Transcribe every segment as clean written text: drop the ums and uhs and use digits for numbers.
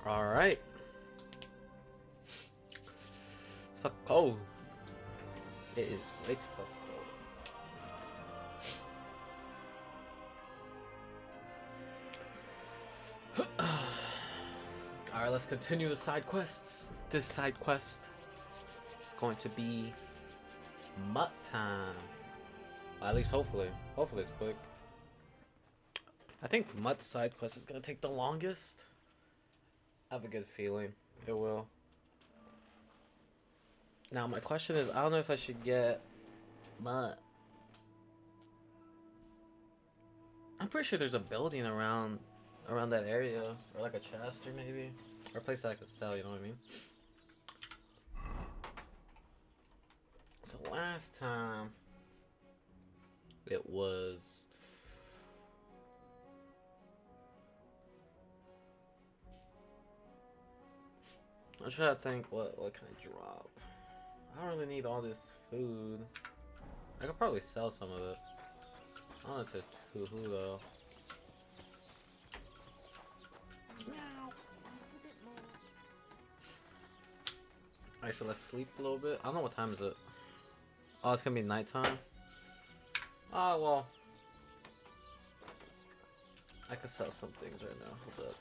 Alright. It's fucking cold. It is way too fucking cold. Alright, let's continue the side quests. This side quest is going to be mutt time. Well, at least hopefully. Hopefully it's quick. I think mutt side quest is going to take the longest. I have a good feeling it will. Now my question is, I don't know if I should get mutt. I'm pretty sure there's a building around that area, or like a chest, or maybe, or a place that I could sell. You know what I mean? So last time it was. I'm trying to think what can I drop. I don't really need all this food. I could probably sell some of it. I don't know if it's who though. Actually, let's sleep a little bit. I don't know what time is it. Oh, it's gonna be nighttime. Oh well. I could sell some things right now. Hold up.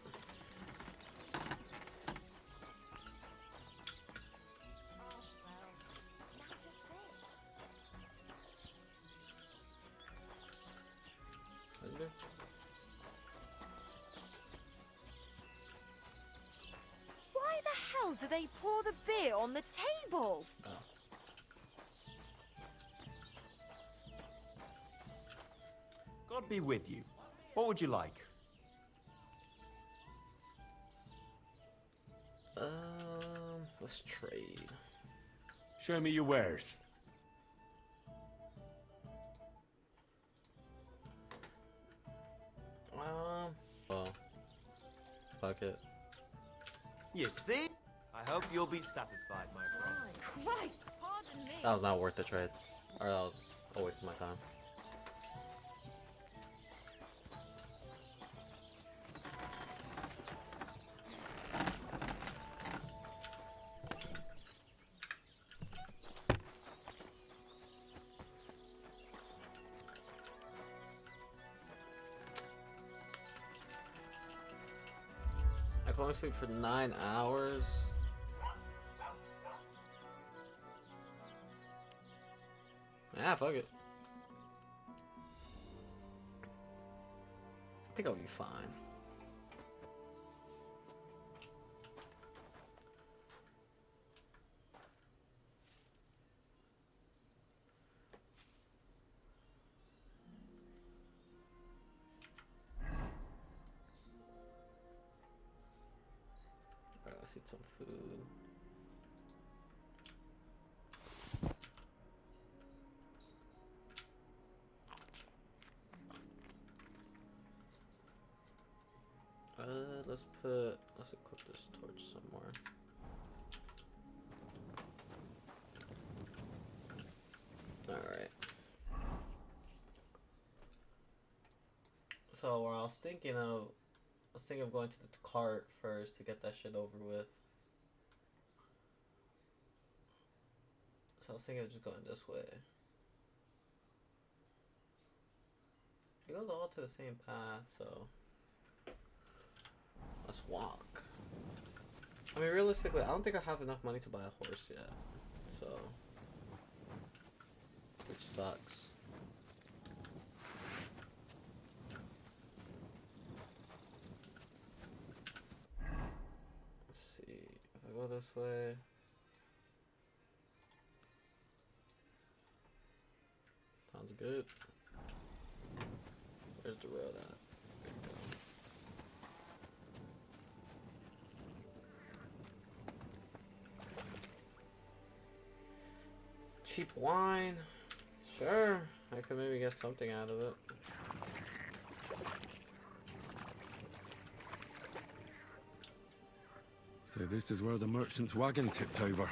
Why the hell do they pour the beer on the table? Oh. God be with you. What would you like? Let's trade. Show me your wares. Well, fuck it. You see? I hope you'll be satisfied, my friend. Christ, pardon me. That was not worth the trade. Or that was a waste of my time. I can only sleep for 9 hours. Yeah, fuck it. I think I'll be fine. Alright, let's eat some food. Let's equip this torch somewhere. Alright. So what I was thinking of going to the cart first to get that shit over with. So I was thinking of just going this way. It goes all to the same path, so let's walk. I mean, realistically, I don't think I have enough money to buy a horse yet, so which sucks. Let's see if I go this way. Sounds good. Where's the road at? There we go. Cheap wine. Sure, I could maybe get something out of it. So this is where the merchant's wagon tipped over.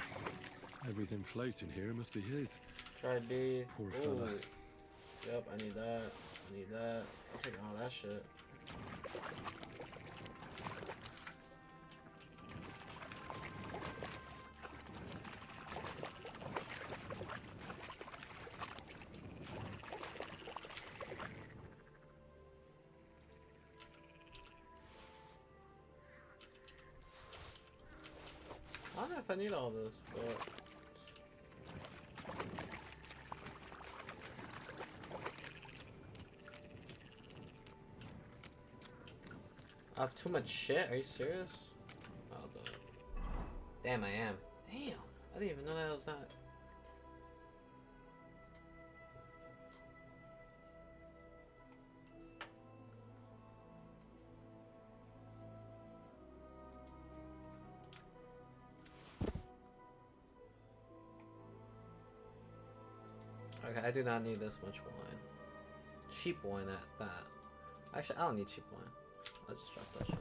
Everything floating here must be his. Try B. Poor fella. Yep, I need that. I need that. I'll take all that shit. if I need all this, but... I have too much shit, are you serious? I'll do it. Damn, I am. Damn, I didn't even know that was that. Okay, I do not need this much wine. Cheap wine at that. Actually, I don't need cheap wine. I'll just drop that shit.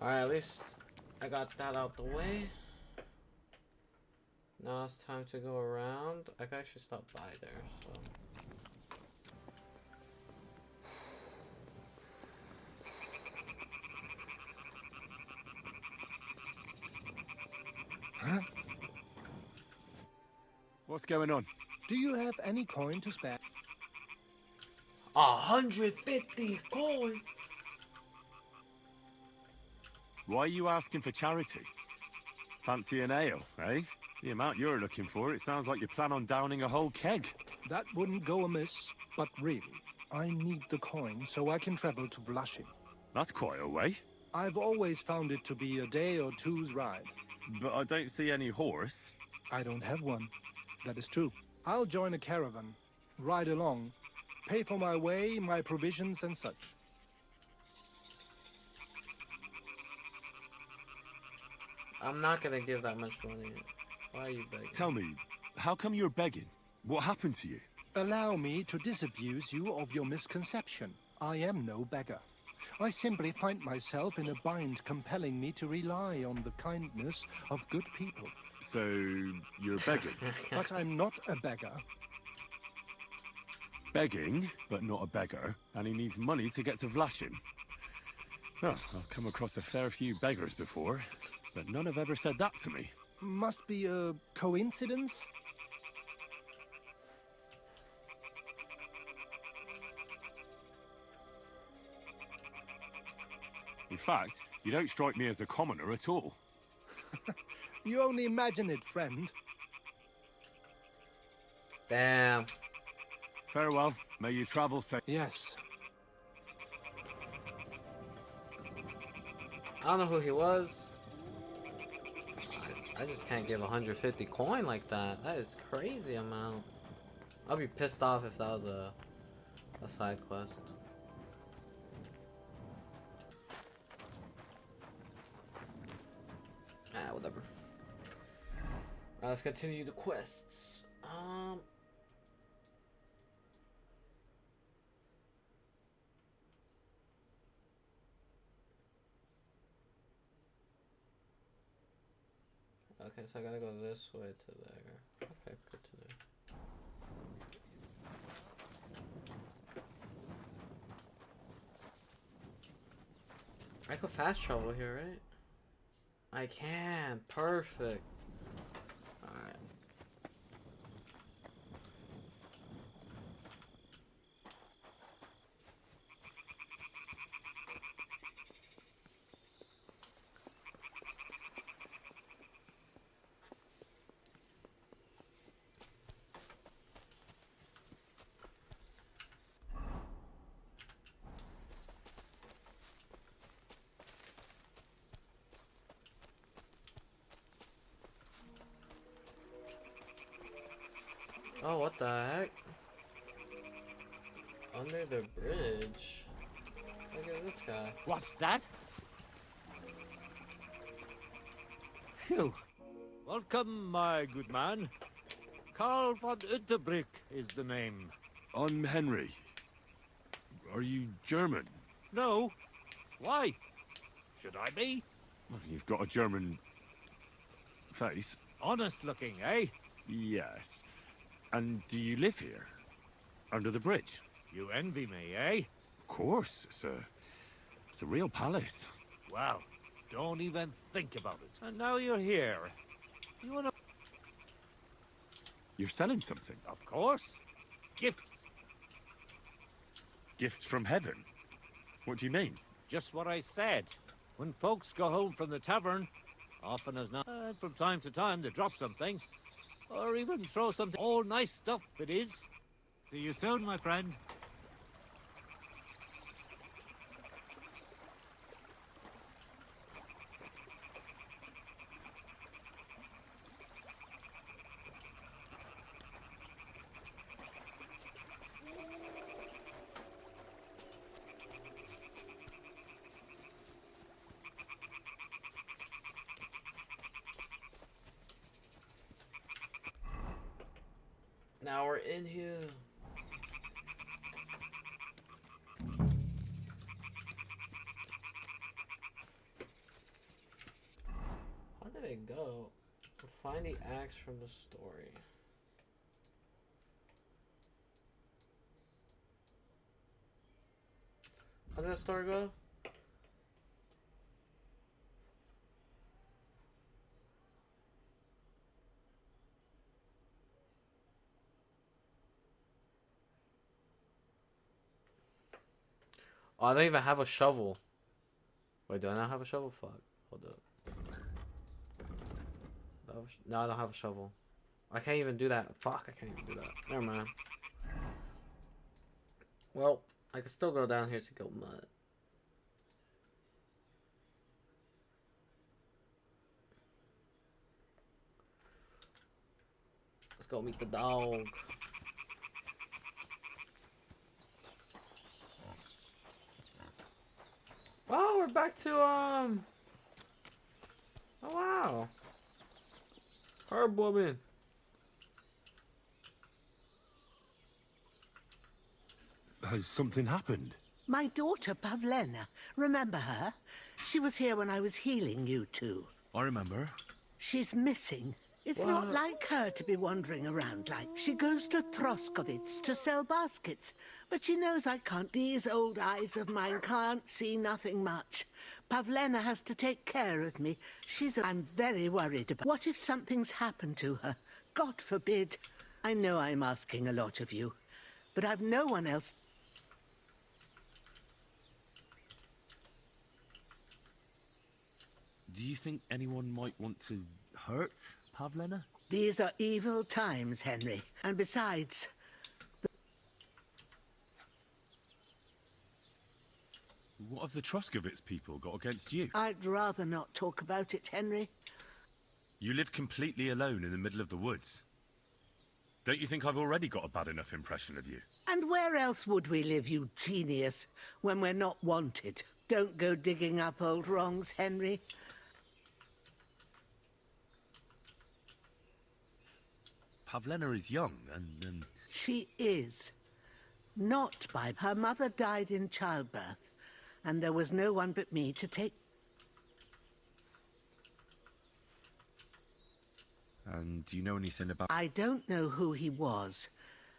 Alright, at least I got that out the way. Now it's time to go around. I can actually stop by there, so. Huh? What's going on? Do you have any coin to spare? 150 coin. Why are you asking for charity? Fancy an ale, eh? The amount you're looking for, it sounds like you plan on downing a whole keg. That wouldn't go amiss, but really, I need the coin so I can travel to Vlashin. That's quite a way. I've always found it to be a day or two's ride. But I don't see any horse. I don't have one. That is true. I'll join a caravan, ride along, pay for my way, my provisions and such. I'm not gonna give that much money. Why are you begging? Tell me, how come you're begging? What happened to you? Allow me to disabuse you of your misconception. I am no beggar. I simply find myself in a bind compelling me to rely on the kindness of good people. So, you're begging? But I'm not a beggar. Begging, but not a beggar, and he needs money to get to Vlashin. Oh, I've come across a fair few beggars before, but none have ever said that to me. Must be a coincidence? In fact, you don't strike me as a commoner at all. You only imagine it, friend. Damn. Farewell. May you travel safe. Yes. I don't know who he was. I just can't give 150 coin like that. That is crazy amount. I'll be pissed off if that was a side quest. Ah, whatever. Alright, let's continue the quests. Okay, so I gotta go this way to there. Okay, good to know. I could fast travel here, right? I can. Perfect. Alright. Oh, what the heck? Under the bridge? Look at this guy. What's that? Phew. Welcome, my good man. Karl von Unterbrick is the name. I'm Henry. Are you German? No. Why? Should I be? Well, you've got a German face. Honest looking, eh? Yes. And do you live here? Under the bridge? You envy me, eh? Of course. It's a real palace. Well, don't even think about it. And now you're here. You wanna... You're selling something? Of course. Gifts. Gifts from heaven? What do you mean? Just what I said. When folks go home from the tavern, often as not, from time to time they drop something. Or even throw something. All nice stuff it is. See you soon, my friend. Now we're in here. Where did it go? Find the axe from the story. How did that story go? Oh, I don't even have a shovel. Wait, do I not have a shovel? Fuck. Hold up. No, I don't have a shovel. I can't even do that. Fuck, I can't even do that. Never mind. Well, I can still go down here to go mud. Let's go meet the dog. Oh, we're back to, oh wow. Herb woman. Has something happened? My daughter, Pavlena. Remember her? She was here when I was healing you two. I remember. She's missing. It's not like her to be wandering around like. She goes to Troskovitz to sell baskets, but she knows I can't. These old eyes of mine can't see nothing much. Pavlena has to take care of me. I'm very worried about... What if something's happened to her? God forbid. I know I'm asking a lot of you, but I've no one else... Do you think anyone might want to hurt Pavlena? These are evil times, Henry. And besides... What have the Troskovitz people got against you? I'd rather not talk about it, Henry. You live completely alone in the middle of the woods. Don't you think I've already got a bad enough impression of you? And where else would we live, you genius, when we're not wanted? Don't go digging up old wrongs, Henry. Pavlena is young and... She is. Not by... Her mother died in childbirth, and there was no one but me to take... And do you know anything about... I don't know who he was.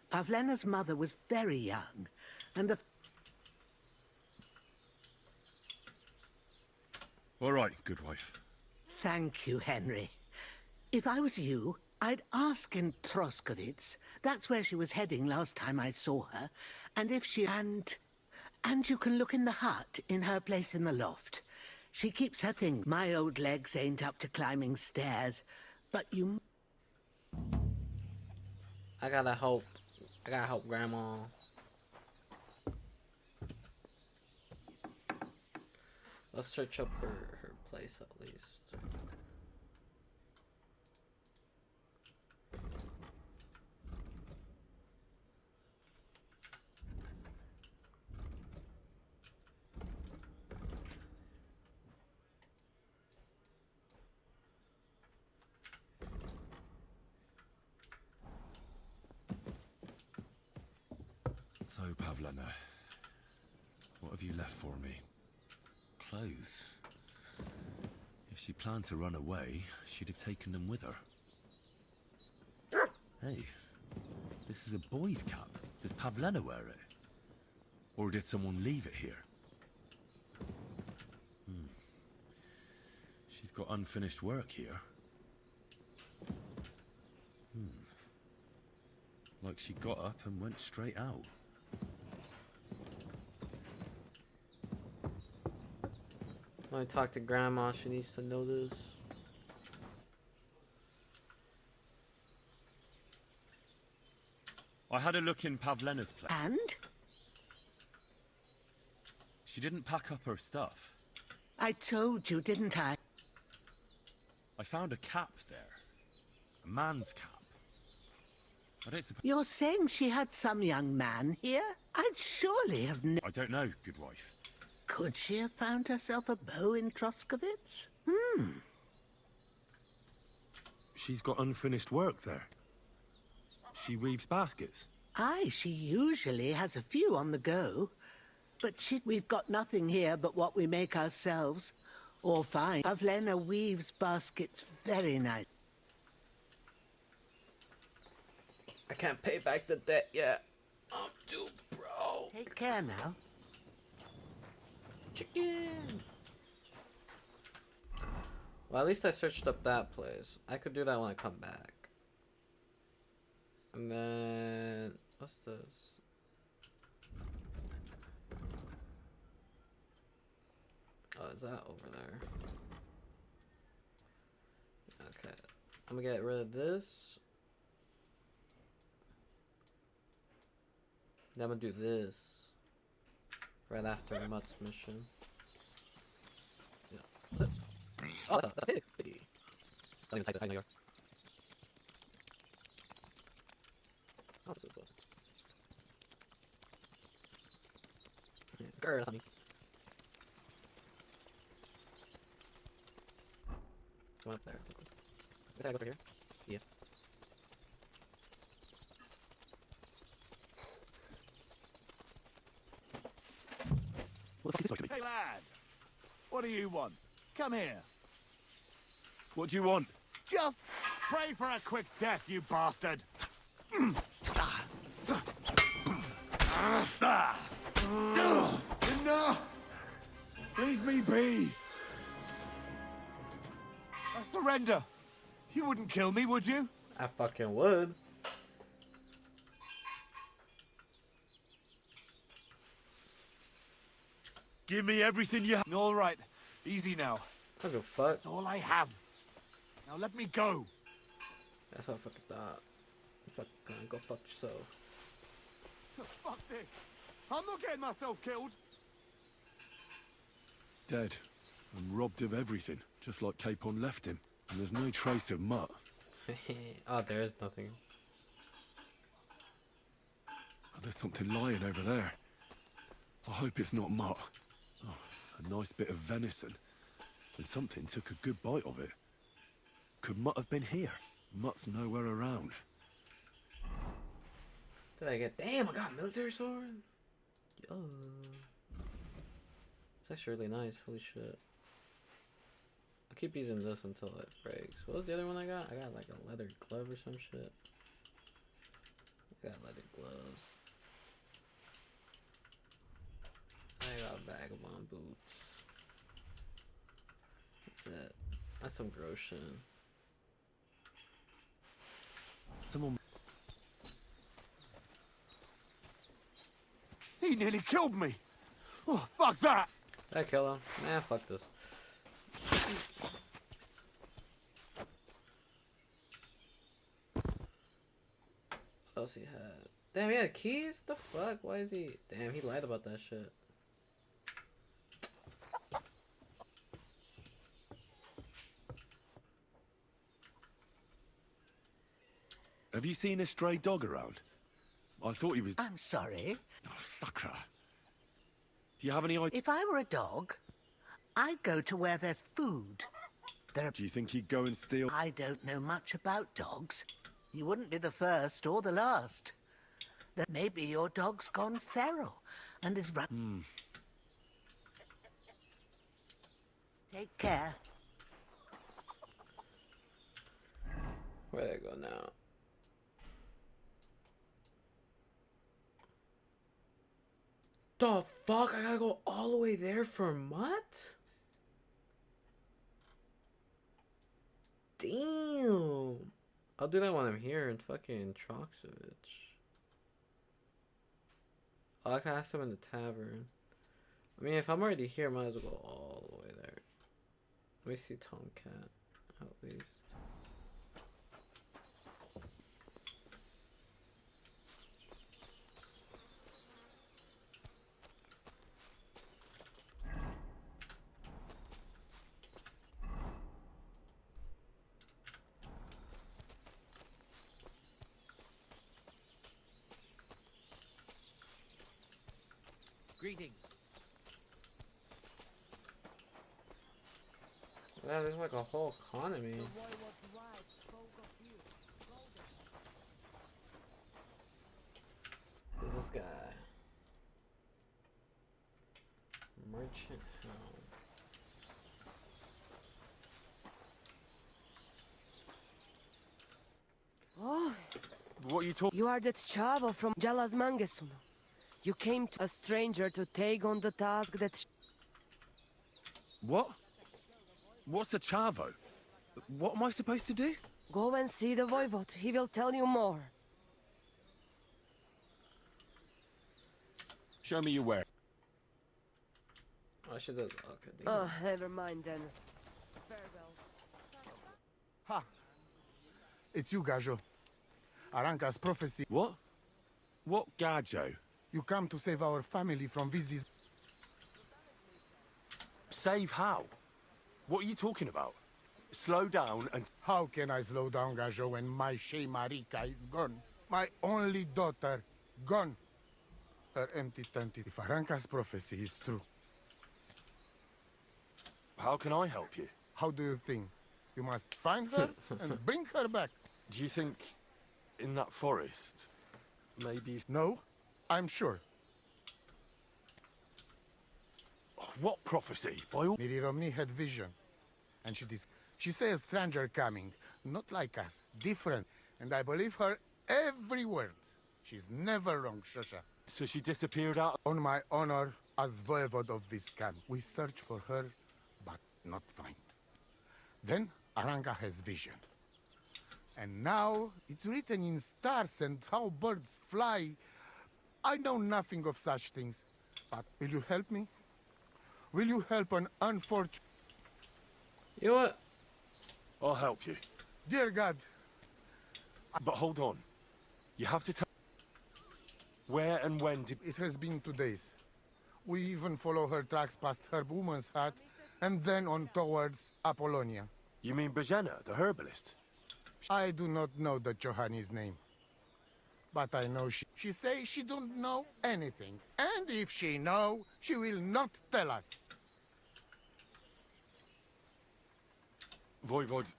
Pavlena's mother was very young, and the... All right, good wife. Thank you, Henry. If I was you, I'd ask in Troskovitz. That's where she was heading last time I saw her. And if she... And you can look in the hut, in her place in the loft. She keeps her things. My old legs ain't up to climbing stairs, but you... I gotta help Grandma. Let's search up her place at least. So, Pavlena, what have you left for me? clothes? If she planned to run away, she'd have taken them with her. Hey, this is a boy's cap. Does Pavlena wear it? Or did someone leave it here? She's got unfinished work here. Like she got up and went straight out. When I talk to Grandma, she needs to know this. I had a look in Pavlena's place. And? She didn't pack up her stuff. I told you, didn't I? I found a cap there. A man's cap. I don't suppose... You're saying she had some young man here? I'd surely have known. I don't know, good wife. Could she have found herself a beau in Troskovitz? She's got unfinished work there. She weaves baskets. Aye, she usually has a few on the go. But we've got nothing here but what we make ourselves. Or find. Pavlena weaves baskets very nice. I can't pay back the debt yet. I'm too broke. Take care now. Chicken. Well, at least I searched up that place. I could do that when I come back. And then what's this? Oh, is that over there? Okay. I'm gonna get rid of this. Then I'm gonna do this. Right after Mutt's mission. Yeah. This. Oh, that's a pig. I don't even type it. I know you're. Oh, this is cool. Yeah, girl, honey. Come up there. Did I go over here? Yeah. What the fuck is this? Hey lad, what do you want? Come here. What do you want? Just pray for a quick death, you bastard. Enough! Leave me be. I surrender. You wouldn't kill me, would you? I fucking would. Give me everything you have. All right. Easy now. I don't give a fuck. That's all I have. Now let me go. That's what I fucking thought. Fucking go fuck yourself. Fuck this. I'm not getting myself killed. Dead. And robbed of everything, just like Capon left him. And there's no trace of Mutt. Oh, there is nothing. Oh, there's something lying over there. I hope it's not Mutt. Oh, a nice bit of venison. And something took a good bite of it. Could Mutt have been here? Mutt's nowhere around. Did I get? Damn, I got a military sword. Yo, it's actually really nice. Holy shit. I'll keep using this until it breaks. What was the other one I got? I got like a leather glove or some shit. I got leather gloves. I got vagabond boots. That's it. That's some gross shit. Someone... He nearly killed me. Oh, fuck that. Did I kill him? Nah, fuck this. What else he had? Damn, he had keys? The fuck? Why is he... Damn, he lied about that shit. Have you seen a stray dog around? I thought he was... I'm sorry. Oh, sucker. Do you have any idea? If I were a dog, I'd go to where there's food. Do you think he'd go and steal... I don't know much about dogs. You wouldn't be the first or the last. That maybe your dog's gone feral and is run. Take care. Where they go now? The fuck? I gotta go all the way there for what? Damn. I'll do that when I'm here in fucking Troxovich. Oh, I can ask them in the tavern. I mean, if I'm already here, I might as well go all the way there. Let me see Tomcat, at least. Greetings. Yeah, there's like a whole economy. Who's this guy? Merchant Hound. Oh, What are you talking? you are that Chavo from Jalas Mangesuno. You came to a stranger to take on the task that... What? What's a chavo? What am I supposed to do? Go and see the Voivod. He will tell you more. Show me your where. Oh, she does. Okay. Oh, never mind then. Farewell. Ha! It's you, Gajo. Aranka's prophecy. What? What Gajo? You come to save our family from this Save how? What are you talking about? Slow down and... How can I slow down, Gajo, when my Shea Marika is gone? My only daughter, gone. Her empty tent. If Aranka's prophecy is true, How can I help you? how do you think? You must find her and bring her back. Do you think in that forest, maybe... No, I'm sure. What prophecy? By all... Miri Romney had vision. And she said a stranger coming. Not like us. Different. And I believe her every word. She's never wrong, Shosha. So she disappeared out... On my honor as voivod of this camp, we search for her, but not find. Then Aranka has vision. And now it's written in stars and how birds fly. I know nothing of such things. But will you help me? Will you help an unfortunate... You know what? I'll help you. Dear God, But hold on. You have to tell... Where and when did... it has been 2 days. We even follow her tracks past her woman's hut and then on towards Apollonia. You mean Bajena, the herbalist? I do not know the Johanni's name. But I know she says she don't know anything. And if she know, she will not tell us. Voivod,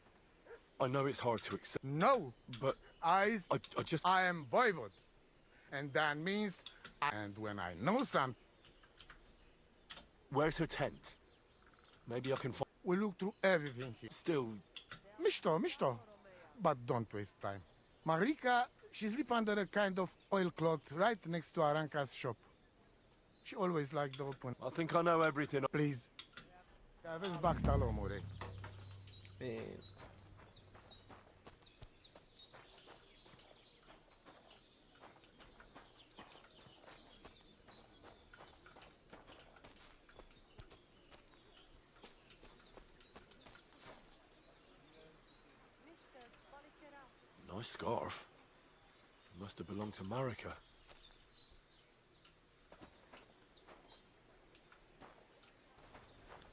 I know it's hard to accept, No, but I just... I am voivod. And that means, and when I know something, Where's her tent? Maybe I can find... we look through everything here. Still... Misto. But don't waste time. Marika, she sleep under a kind of oilcloth right next to Aranka's shop. She always liked the open. I think I know everything. Please. Aveți bactalo, more. Man. Nice scarf. Must have belonged to Marika.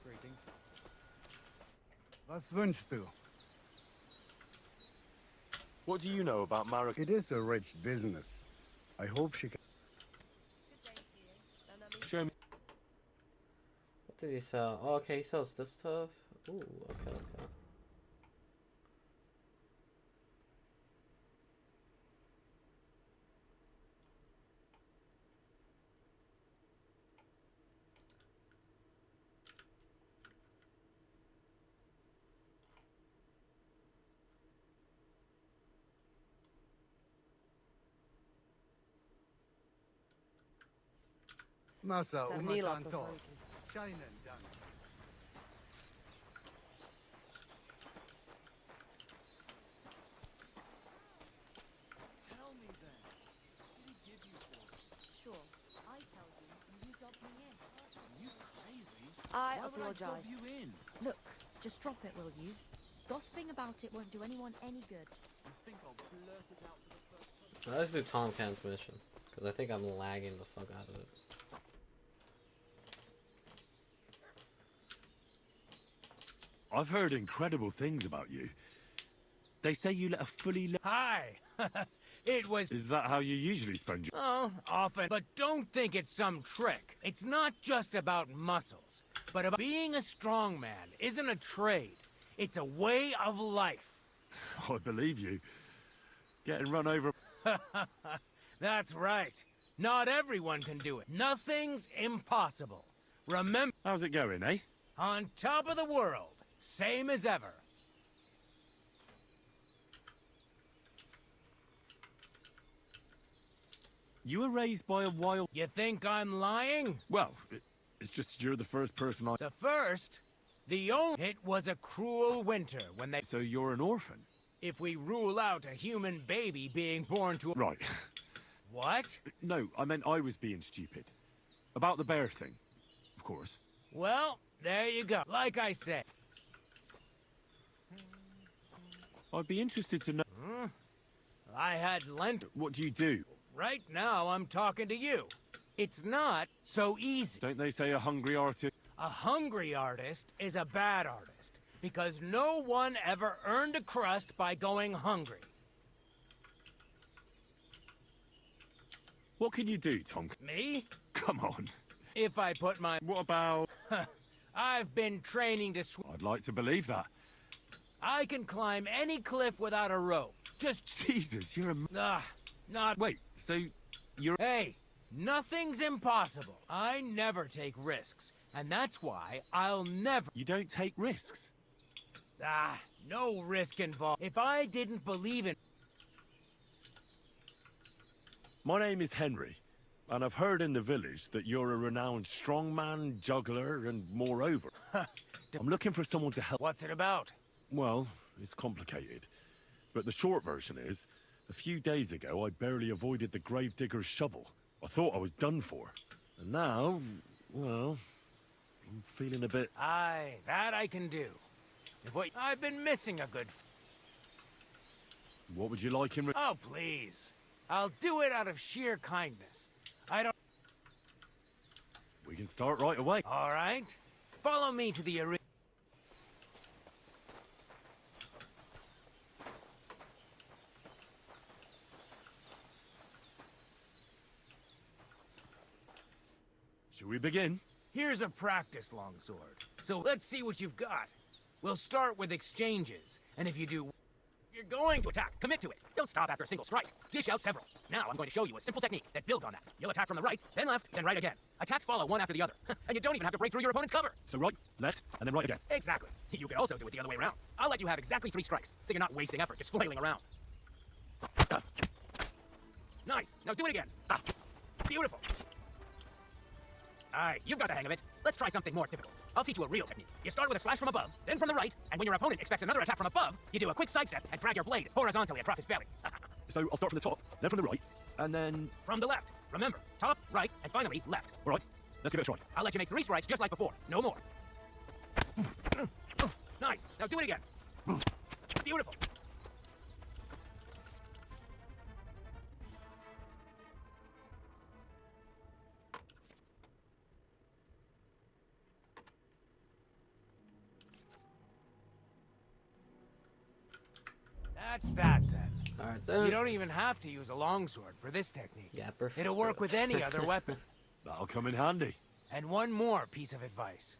Greetings. Was wünschst du? What do you know about Marika? It is a rich business. I hope she can... Show me. What does he sell? Oh, okay, he sells this stuff. Ooh, okay. Masa Sarnila umatan to. Pozanki. China done. Tell me then. What did he give you for it? Sure, I tell you, and you dob me in. Are you crazy? I Why would I apologize. dob you in? Look, just drop it, will you? Gossiping about it won't do anyone any good. You think I'll blurt it out to the first person? Let's do Tom Cam's mission, because I think I'm lagging the fuck out of it. I've heard incredible things about you. They say you let a fully Hi! It was... Is that how you usually spend your... Oh, often. But don't think it's some trick. It's not just about muscles, but about being a strong man isn't a trade. It's a way of life. I believe you. Getting run over... That's right. Not everyone can do it. Nothing's impossible. Remember... How's it going, eh? On top of the world. Same as ever. You were raised by a wild... You think I'm lying? Well, it's just you're the first person I... The first? The only... It was a cruel winter when they... So you're an orphan? If we rule out a human baby being born to... Right. What? No, I meant I was being stupid. About the bear thing, of course. Well, there you go. Like I said. I'd be interested to know... I had lent... What do you do? Right now, I'm talking to you. It's not so easy. Don't they say a hungry artist... A hungry artist is a bad artist, because no one ever earned a crust by going hungry. What can you do, Tom? Me? Come on. If I put my... What about... I've been training to swim. I'd like to believe that. I can climb any cliff without a rope. Just... Jesus, you're a... Not... Wait, so you're... Hey, nothing's impossible. I never take risks, and that's why I'll never... You don't take risks? No risk involved. If I didn't believe in... My name is Henry, and I've heard in the village that you're a renowned strongman, juggler, and moreover... I'm looking for someone to help... What's it about? Well, it's complicated. But the short version is, a few days ago I barely avoided the gravedigger's shovel. I thought I was done for. And now, well, I'm feeling a bit... Aye, that I can do. If what... I've been missing a good... What would you like in... Oh, please. I'll do it out of sheer kindness. I don't... We can start right away. All right. Follow me to the arena. Shall we begin? Here's a practice longsword. So let's see what you've got. We'll start with exchanges, and if you do... You're going to attack. Commit to it. Don't stop after a single strike. Dish out several. Now I'm going to show you a simple technique that builds on that. You'll attack from the right, then left, then right again. Attacks follow one after the other. And you don't even have to break through your opponent's cover. So right, left, and then right again. Exactly. You could also do it the other way around. I'll let you have exactly 3 strikes, so you're not wasting effort just flailing around. Nice. Now do it again. Beautiful. Alright, you've got the hang of it. Let's try something more difficult. I'll teach you a real technique. You start with a slash from above, then from the right, and when your opponent expects another attack from above, you do a quick sidestep and drag your blade horizontally across his belly. So I'll start from the top, then from the right, and then... From the left. Remember, top, right, and finally left. All right, let's give it a try. I'll let you make 3 strikes just like before. No more. Nice. Now do it again. Beautiful. That's that then. Alright then. You don't even have to use a longsword for this technique. Yeah, perfect. It'll work with any other weapon. That'll come in handy. And one more piece of advice.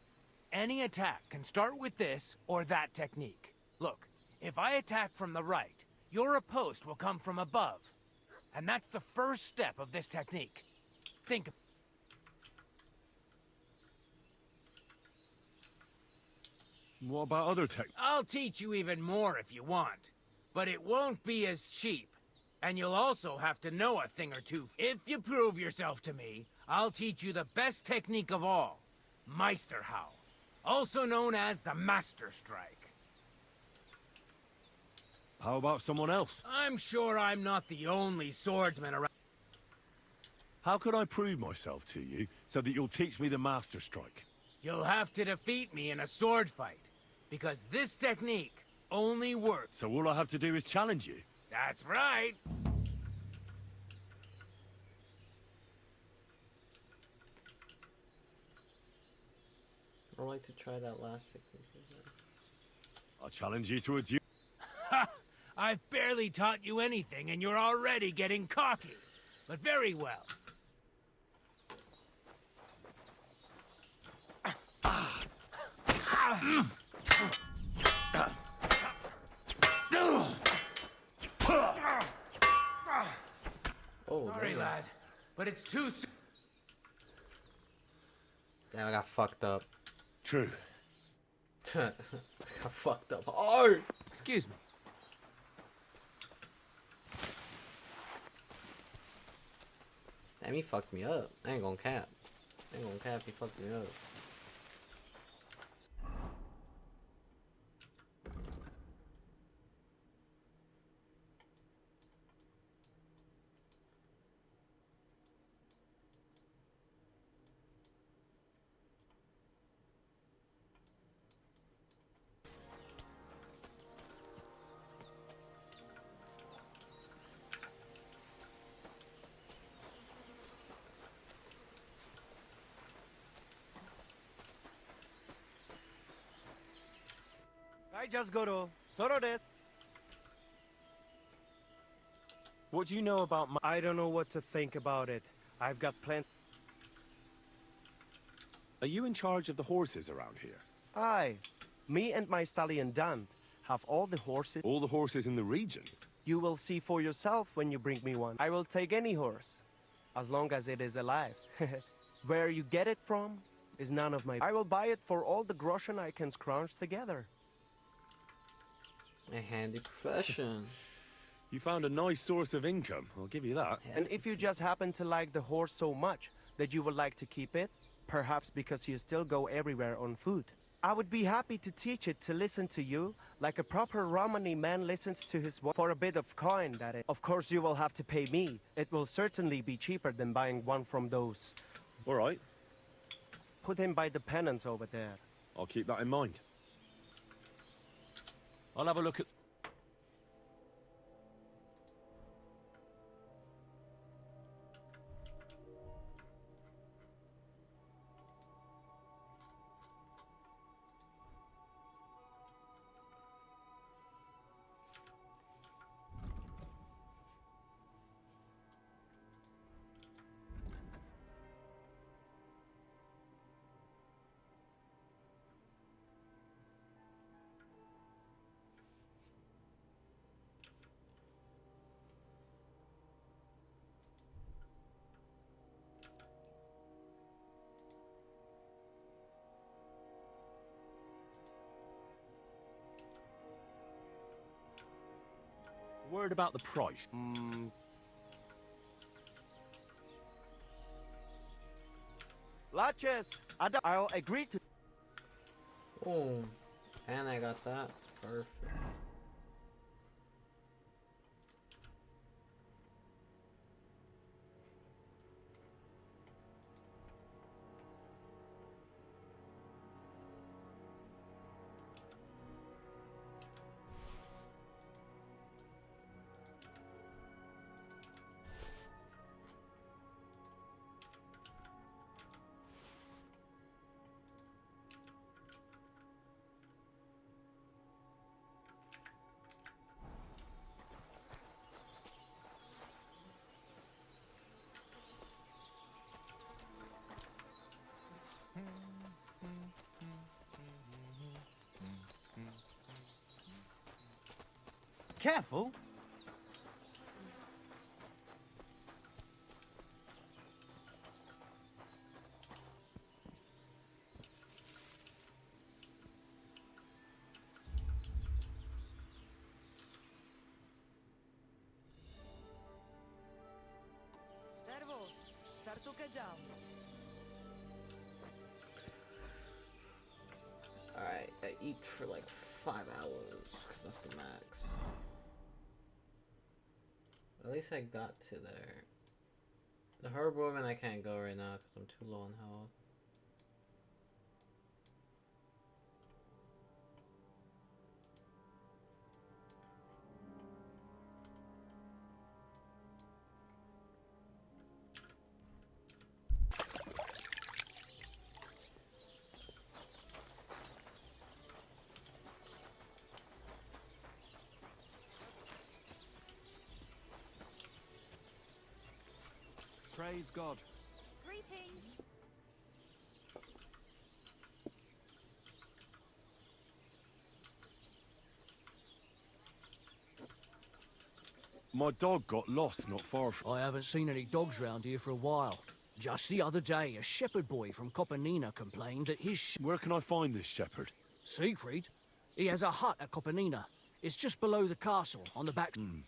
Any attack can start with this or that technique. Look, if I attack from the right, your oppost will come from above. And that's the first step of this technique. Think. What about other tech? I'll teach you even more if you want. But it won't be as cheap. And you'll also have to know a thing or two. If you prove yourself to me, I'll teach you the best technique of all, Meisterhau, also known as the Master Strike. How about someone else? I'm sure I'm not the only swordsman around. How could I prove myself to you so that you'll teach me the Master Strike? You'll have to defeat me in a sword fight, because this technique only works. So all I have to do is challenge you? That's right. I'd like to try that last technique. I challenge you to a duel. Ha! I've barely taught you anything, and you're already getting cocky. But very well. Oh, sorry, damn. lad, but it's too soon. Damn, I got fucked up. True. I got fucked up hard. Excuse me. Damn, he fucked me up. I ain't gonna cap. I ain't gonna cap, he fucked me up. I just go to Soro desu. What do you know about my... I don't know what to think about it. I've got plenty. Are you in charge of the horses around here? Aye. Me and my stallion Dan have all the horses. All the horses in the region? You will see for yourself when you bring me one. I will take any horse, as long as it is alive. Where you get it from is none of my... I will buy it for all the groschen I can scrounge together. A handy profession. You found a nice source of income, I'll give you that. And if you just happen to like the horse so much that you would like to keep it, perhaps because you still go everywhere on foot, I would be happy to teach it to listen to you like a proper Romani man listens to his wife. For a bit of coin, that is. Of course you will have to pay me. It will certainly be cheaper than buying one from those. All right. Put him by the penance over there. I'll keep that in mind. I'll have a look at... Word about the price. Laches, I'll agree to... Oh, and I got that. Perfect. Careful. Alright, I eat for like 5 hours, because that's the max. At least I got to there. The herb woman I can't go right now because I'm too low on health. Praise God. Greetings. My dog got lost not far from... I haven't seen any dogs round here for a while. Just the other day, a shepherd boy from Kopanina complained that his Where can I find this shepherd? Siegfried? He has a hut at Kopanina. It's just below the castle, on the back... And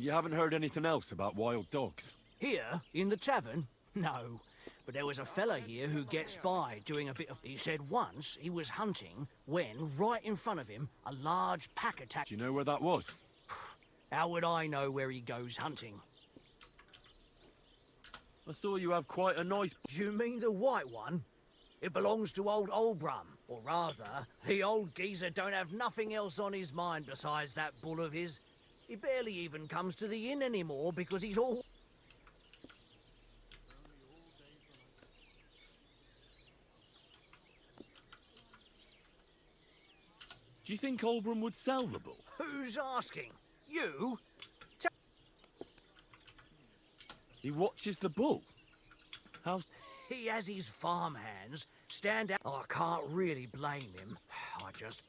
you haven't heard anything else about wild dogs? Here, in the tavern? No. But there was a fella here who gets by doing a bit of... He said once he was hunting when, right in front of him, a large pack attacked... Do you know where that was? How would I know where he goes hunting? I saw you have quite a nice... Do you mean the white one? It belongs to old Olbrum. Or rather, the old geezer don't have nothing else on his mind besides that bull of his. He barely even comes to the inn anymore because he's all... Do you think Olbrum would sell the bull? Who's asking? You? He watches the bull? How... He has his farm hands stand out. I can't really blame him. I just...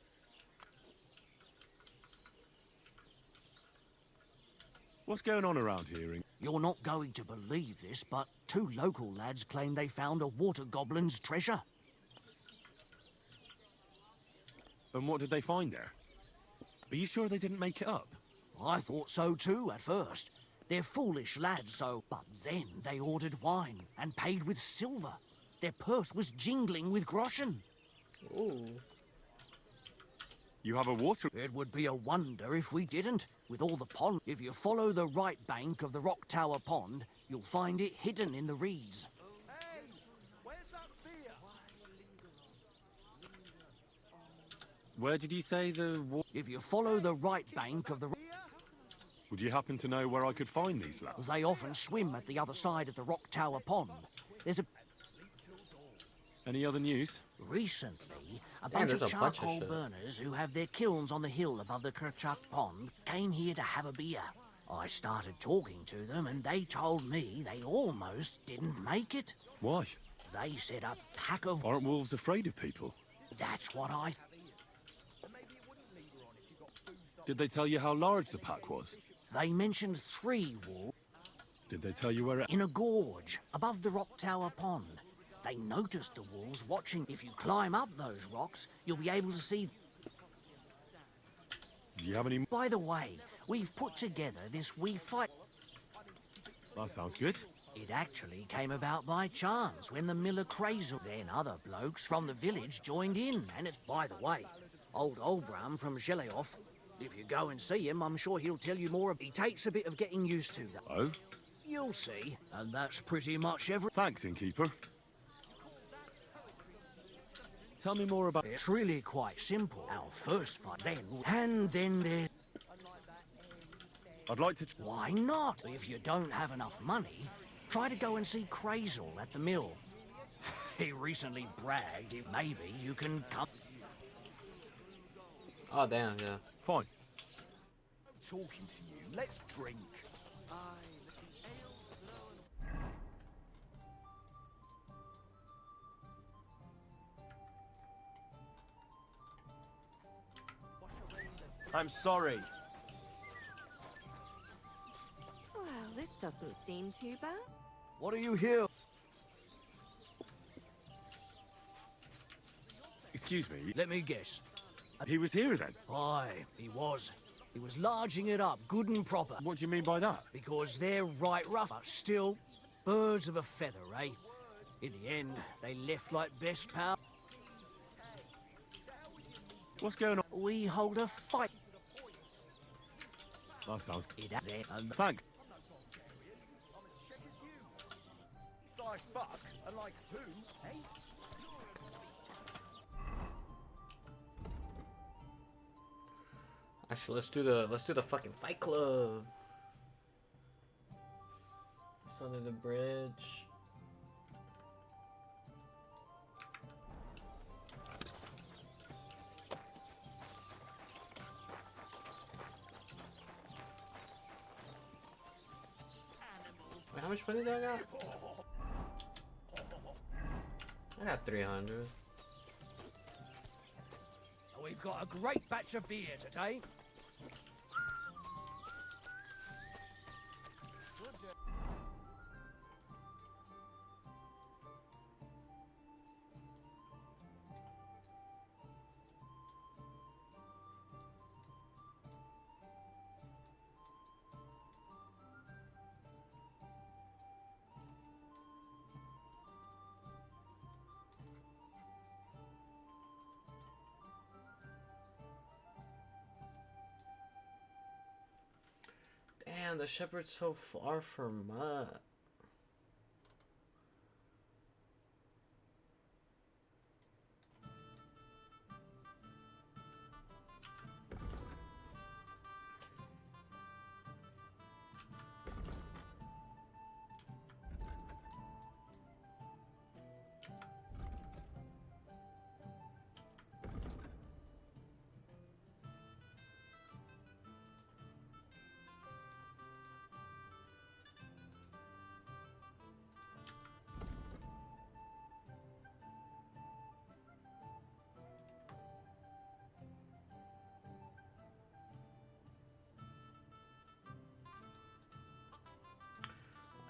What's going on around here? You're not going to believe this, but 2 local lads claim they found a water goblin's treasure. And what did they find there? Are you sure they didn't make it up? I thought so too at first. They're foolish lads, so... But then they ordered wine and paid with silver. Their purse was jingling with groschen. Ooh. You have a water... It would be a wonder if we didn't, with all the pond. If you follow the right bank of the Rock Tower Pond, you'll find it hidden in the reeds. Hey, where's that beer? Where did you say the... If you follow the right bank of the... Would you happen to know where I could find these lads? They often swim at the other side of the Rock Tower Pond. There's a... Any other news? Recently, a bunch of charcoal burners who have their kilns on the hill above the Kerchak Pond came here to have a beer. I started talking to them and they told me they almost didn't make it. Why? They said a pack of... Aren't wolves afraid of people? That's what I... Did they tell you how large the pack was? They mentioned 3 wolves. Did they tell you where it... In a gorge, above the Rock Tower Pond. They noticed the wolves watching. If you climb up those rocks, you'll be able to see... Do you have any... By the way, we've put together this wee fight... That sounds good. It actually came about by chance when the miller Crazel, then other blokes from the village joined in. And it's, by the way, old Olbram from Zheleoff. If you go and see him, I'm sure he'll tell you more. He takes a bit of getting used to, though. Oh? You'll see. And that's pretty much everything. Thanks, innkeeper. Tell me more about... It's really quite simple. Our first fight, then... And then there's... I'd like to... Why not? If you don't have enough money, try to go and see Crazel at the mill. He recently bragged if maybe you can come... Oh, damn, yeah. Fine. I'm talking to you. Let's drink. I'm sorry. Well, this doesn't seem too bad. What are you here? Excuse me. Let me guess. He was here then? Aye, he was. He was larging it up, good and proper. What do you mean by that? Because they're right rough, but still, Birds of a feather, eh? In the end, they left like best pal. What's going on? We hold a fight. That sounds It has there and thanks. It's like fuck and like who, eh? Actually, let's do the fucking fight club. It's under the bridge. Wait, how much money do I got? I got 300. we've got a great batch of beer today. Damn, the shepherd's so far from Mutt.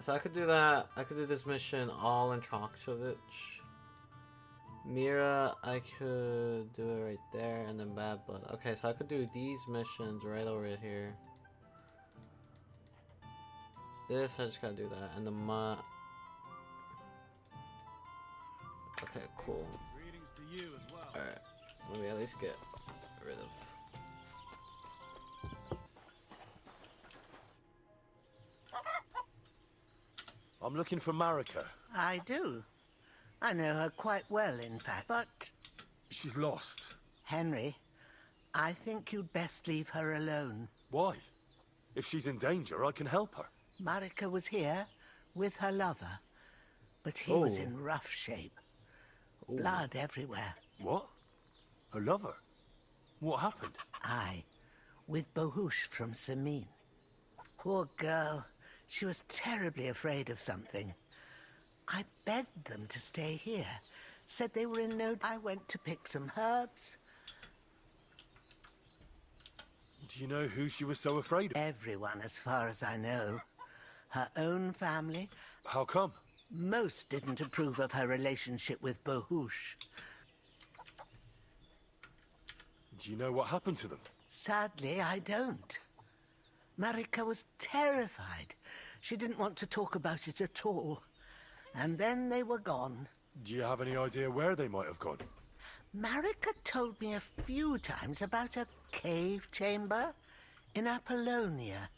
So I could do that. I could do this mission all in Trokshovich. Mira, I could do it right there, and then Bad Blood. Okay, so I could do these missions right over here. This, I just gotta do that, and the Mutt. Okay, cool. Greetings to you as well. Alright, let me at least get rid of. I'm looking for Marika. I do. I know her quite well, in fact, but... She's lost. Henry, I think you'd best leave her alone. Why? If she's in danger, I can help her. Marika was here with her lover, but he was in rough shape. Blood everywhere. What? Her lover? What happened? Aye, with Bohush from Samin. Poor girl. She was terribly afraid of something. I begged them to stay here. Said they were in no... I went to pick some herbs. Do you know who she was so afraid of? Everyone, as far as I know. Her own family. How come? Most didn't approve of her relationship with Bohush. Do you know what happened to them? Sadly, I don't. Marika was terrified. She didn't want to talk about it at all. And then they were gone. Do you have any idea where they might have gone? Marika told me a few times about a cave chamber in Apollonia,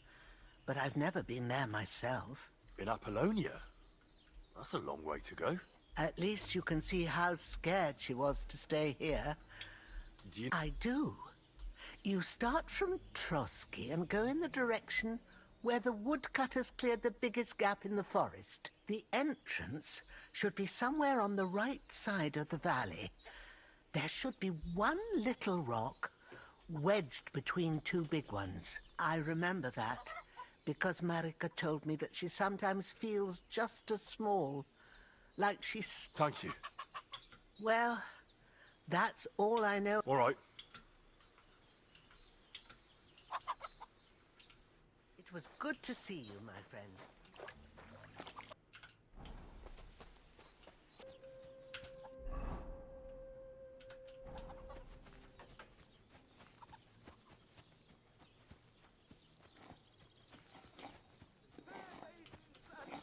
but I've never been there myself. In Apollonia? That's a long way to go. At least you can see how scared she was to stay here. Do you... I do. You start from Trotsky and go in the direction where the woodcutters cleared the biggest gap in the forest. The entrance should be somewhere on the right side of the valley. There should be one little rock wedged between two big ones. I remember that because Marika told me that she sometimes feels just as small, like she's... Thank you. Well, that's all I know. All right. It was good to see you, my friend.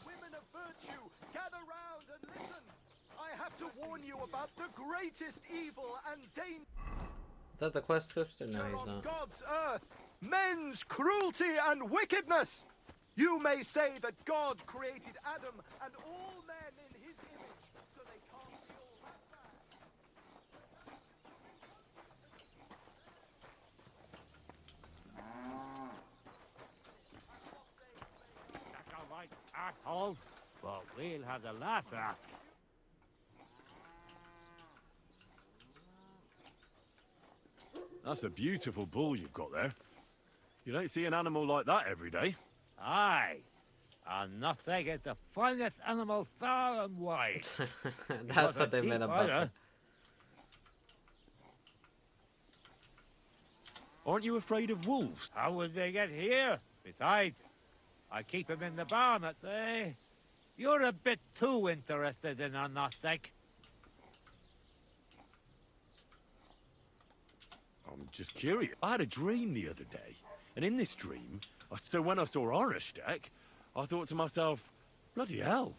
Women of virtue warn you about the greatest evil and danger Is that the quest sister? No, he's on not. God's earth. Men's cruelty and wickedness. You may say that God created Adam and all men in his image, so they can't be all that That's all right, asshole. But we'll have the last laugh. That's a beautiful bull you've got there. You don't see an animal like that every day. Aye. And nothing is the finest animal far and wide. That's what they meant about it. Aren't you afraid of wolves? How would they get here? Besides, I keep them in the barn at day. You're a bit too interested in a nothing. I'm just curious. I had a dream the other day, and in this dream, so when I saw Arnesteck, I thought to myself, bloody hell,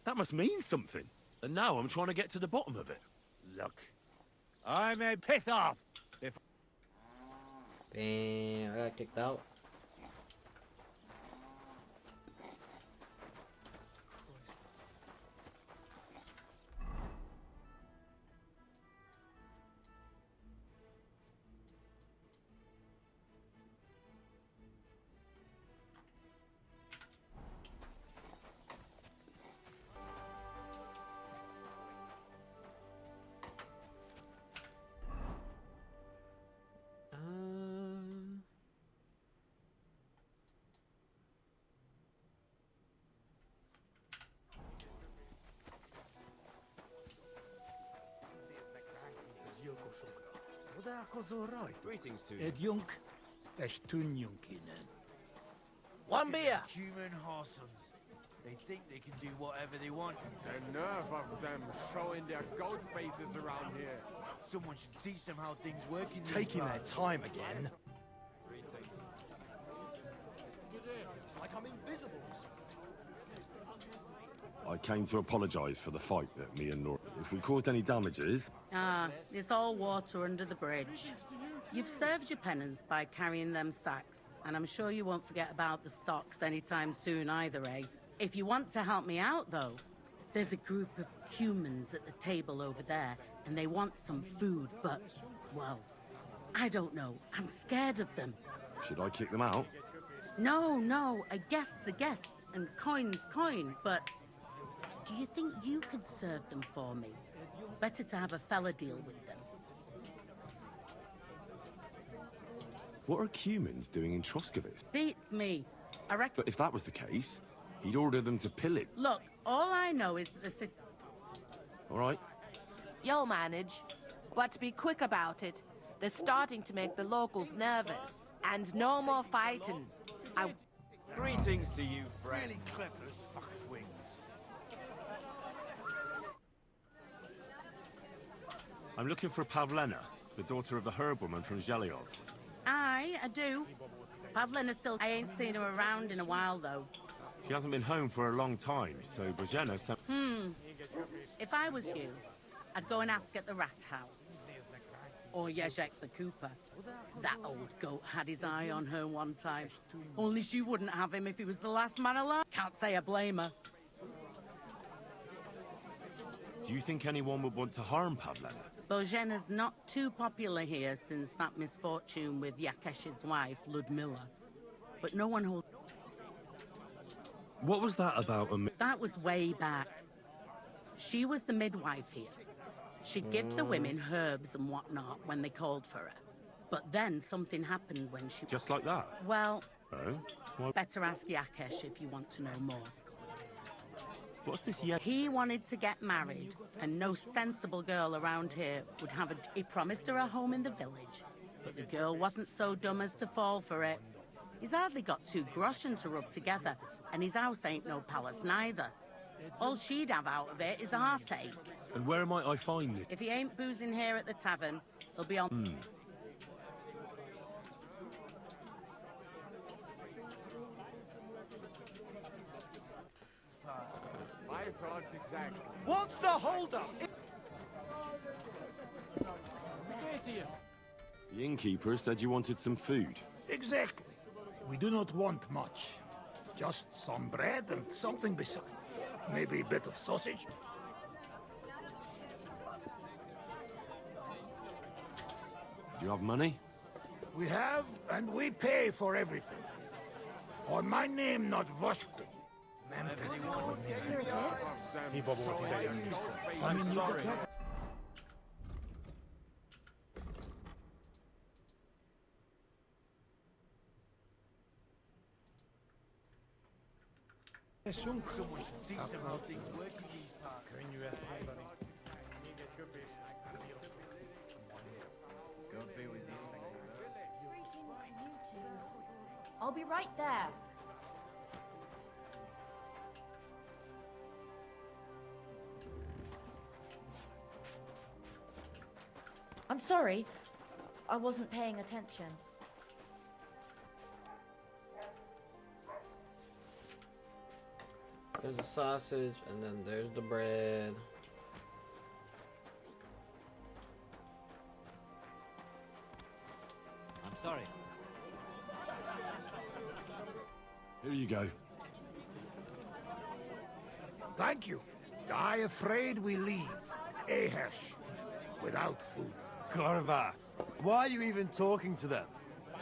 that must mean something. And now I'm trying to get to the bottom of it. Look, I may piss off if... Damn, I got kicked out. Greetings to you. Edjunk, Estunyunkinen. One beer. Human horsons. They think they can do whatever they want. The nerve of them showing their goat faces around here. Someone should teach them how things work in these Taking their parts. time again. It's like I'm invisible. I came to apologise for the fight that me and Nora... If we caused any damages... Ah, it's all water under the bridge. You've served your penance by carrying them sacks, and I'm sure you won't forget about the stocks anytime soon either, eh? If you want to help me out, though, there's a group of humans at the table over there, and they want some food, but, well, I don't know. I'm scared of them. Should I kick them out? No, a guest's a guest, and coin's coin, but... Do you think you could serve them for me? Better to have a fella deal with them. What are humans doing in Troskovitz? Beats me. I reckon... But if that was the case, he'd order them to pillage. Look, all I know is that the system... All right. You'll manage. But be quick about it. They're starting to make the locals nervous. And no more fighting. Greetings to you, friend. Really clever as fuck's wings. I'm looking for Pavlena, the daughter of the herbwoman from Zhelyov. Aye, I do. Pavlina's still... I ain't seen her around in a while, though. She hasn't been home for a long time, so Bozhena sent... If I was you, I'd go and ask at the rat house. Or Yezhek the Cooper. That old goat had his eye on her one time. Only she wouldn't have him if he was the last man alive. Can't say I blame her. Do you think anyone would want to harm Pavlena? Bozhena's not too popular here since that misfortune with Yakesh's wife, Ludmilla. But no one holds... What was that about That was way back. She was the midwife here. She'd give the women herbs and whatnot when they called for her. But then something happened when she... Just like that? Well, Oh? What? better ask Yakesh if you want to know more. What's this He wanted to get married, and no sensible girl around here would have a... He promised her a home in the village, but the girl wasn't so dumb as to fall for it. He's hardly got 2 groschen to rub together, and his house ain't no palace neither. All she'd have out of it is a heartache. And where might I find it? If he ain't boozing here at the tavern, he'll be on... My thoughts exactly. What's the holdup? The innkeeper said you wanted some food. Exactly. We do not want much. Just some bread and something beside. Maybe a bit of sausage. Do you have money? We have, and we pay for everything. On my name, not Voshko. Here it is. I'm sorry. Someone should teach them how things work in these parts. God be with you. Greetings to you two. I'll be right there. I'm sorry. I wasn't paying attention. There's the sausage, and then there's the bread. I'm sorry. Here you go. Thank you. I afraid we leave. Ahesh. Without food. Corva, why are you even talking to them?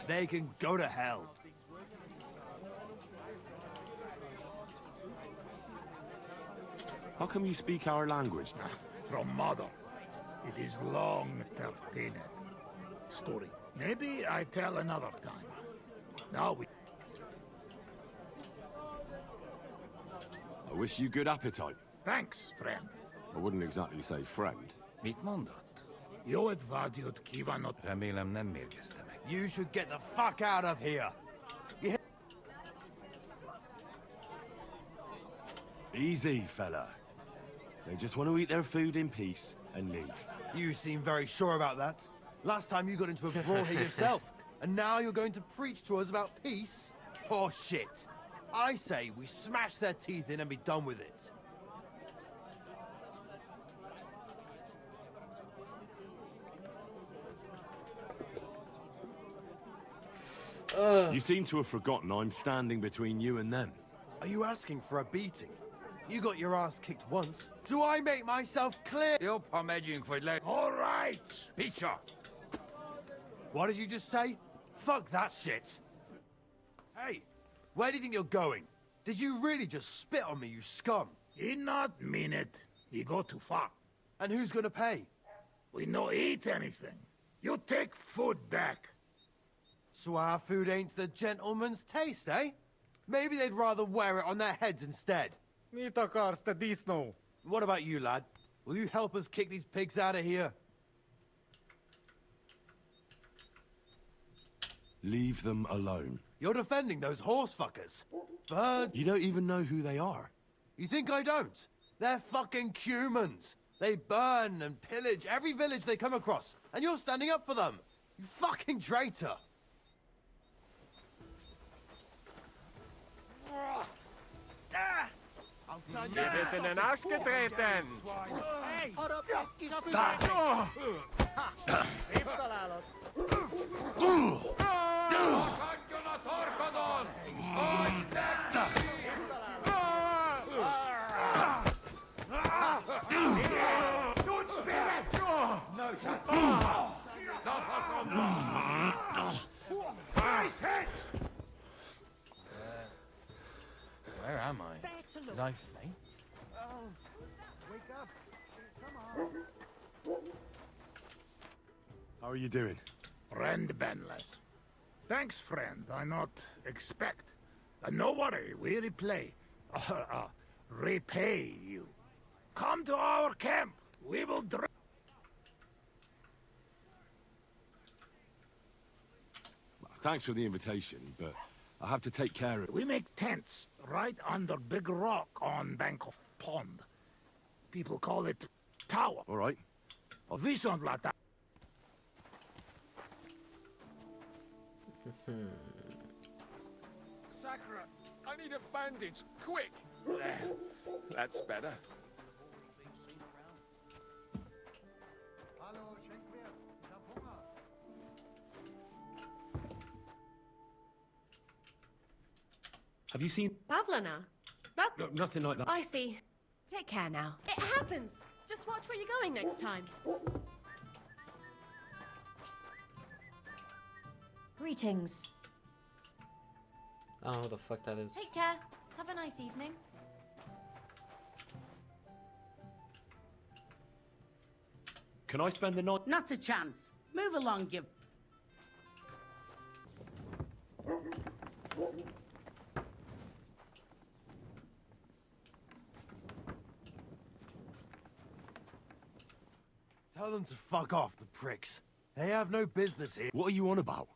They can go to hell. How come you speak our language? From mother. It is long, Tertine. Story. Maybe I tell another time. Now we... I wish you good appetite. Thanks, friend. I wouldn't exactly say friend. Mit mondott? Jó et vágyott kívánott. Remélem nem mérgezte meg. You should get the fuck out of here. Easy, fella. They just want to eat their food in peace and leave. You seem very sure about that. Last time you got into a brawl here yourself, and now you're going to preach to us about peace? Oh shit. I say we smash their teeth in and be done with it. You seem to have forgotten I'm standing between you and them. Are you asking for a beating? You got your ass kicked once. Do I make myself clear? All right. Peacher! What did you just say? Fuck that shit! Hey, where do you think you're going? Did you really just spit on me, you scum? He not mean it. He go too far. And who's gonna pay? We no eat anything. You take food back. So our food ain't the gentleman's taste, eh? Maybe they'd rather wear it on their heads instead. What about you, lad? Will you help us kick these pigs out of here? Leave them alone. You're defending those horse fuckers. Birds. You don't even know who they are. You think I don't? They're fucking humans. They burn and pillage every village they come across, and you're standing up for them. You fucking traitor. Je bent in een as getreten! Hey! Where am I? Did I faint? Wake up! Come on! How are you doing? Friend Benless. Thanks, friend. I not expect. No worry, we replay. Repay you. Come to our camp. We will Thanks for the invitation, but I have to take care of... We make tents right under big rock on bank of pond. People call it tower. All right. We sound like that. Sakura, I need a bandage, quick! There, that's better. Have you seen... Pavlana? That... No, nothing like that. I see. Take care now. It happens. Just watch where you're going next time. Greetings. I don't know what the fuck that is. Take care. Have a nice evening. Can I spend the night? Not a chance. Move along, you... Tell them to fuck off, the pricks. They have no business here. What are you on about?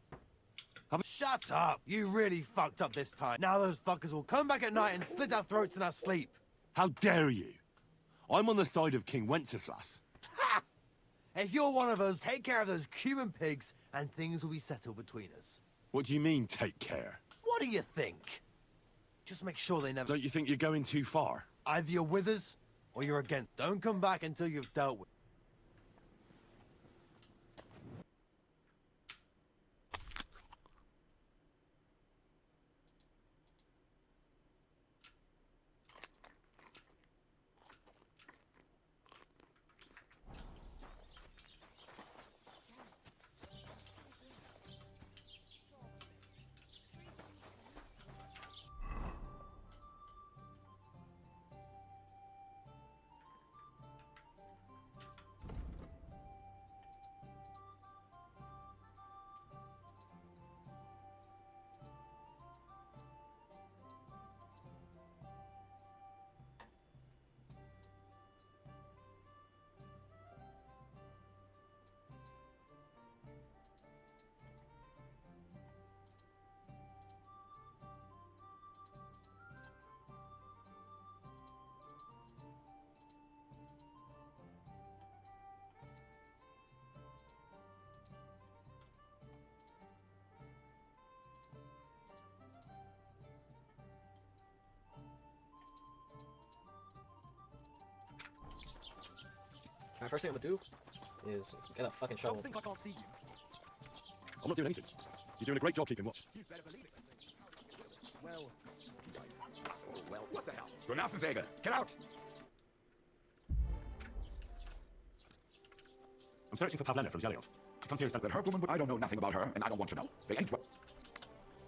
Shut up! You really fucked up this time. Now those fuckers will come back at night and slit our throats in our sleep. How dare you? I'm on the side of King Wenceslas. Ha! If you're one of us, take care of those Cuban pigs, and things will be settled between us. What do you mean, take care? What do you think? Just make sure they never... Don't you think you're going too far? Either you're with us, or you're against. Don't come back until you've dealt with... Alright, first thing I'm gonna do is get a fucking shovel. Don't think I can't see you. I'm not doing anything. You're doing a great job keeping watch. You better believe it. Well... Oh, well, what the hell? Du Nervensäge! Get out! I'm searching for Pavlena from Zeliov. She comes here and said That her woman, but I don't know nothing about her, and I don't want to know. They ain't well.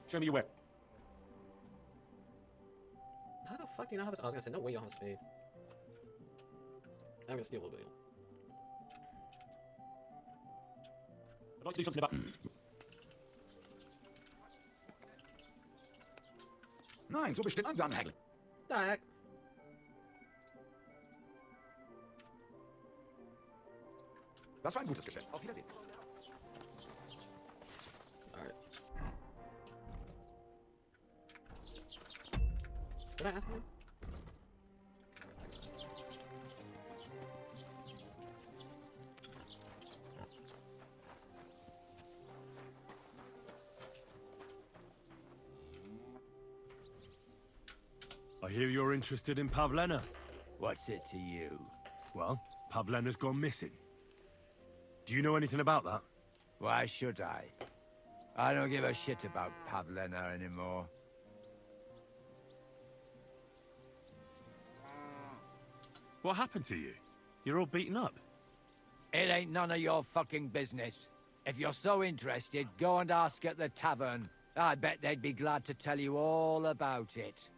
Show me your way. How the fuck do you not have a... I was gonna say, no way you don't have a spade. I'm gonna steal a little bit. I'd like to do something about... Nein, so bestimmt I'm done, Hagel. Alright. Das war ein gutes Geschäft. Auf Wiedersehen. Alright. Did I ask him? I hear you're interested in Pavlena. What's it to you? Well, Pavlena's gone missing. Do you know anything about that? Why should I? I don't give a shit about Pavlena anymore. What happened to you? You're all beaten up. It ain't none of your fucking business. If you're so interested, go and ask at the tavern. I bet they'd be glad to tell you all about it.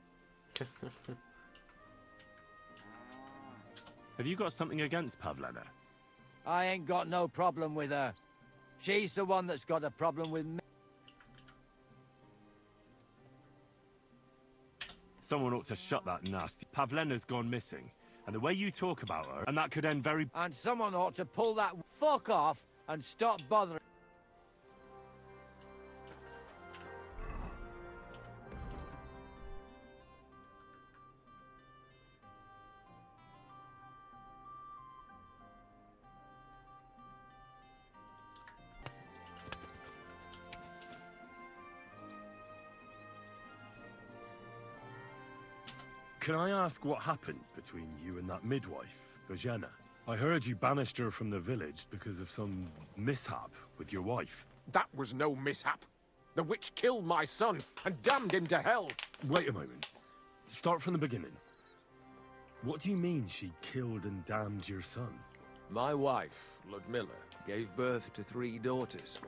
Have you got something against Pavlena? I ain't got no problem with her. She's the one that's got a problem with me. Someone ought to shut that nasty... Pavlena's gone missing, and the way you talk about her, and that could end very... And someone ought to pull that fuck off and stop bothering... Can I ask what happened between you and that midwife, Bojana? I heard you banished her from the village because of some mishap with your wife. That was no mishap. The witch killed my son and damned him to hell. Wait a moment. Start from the beginning. What do you mean she killed and damned your son? My wife, Ludmilla, gave birth to 3 daughters.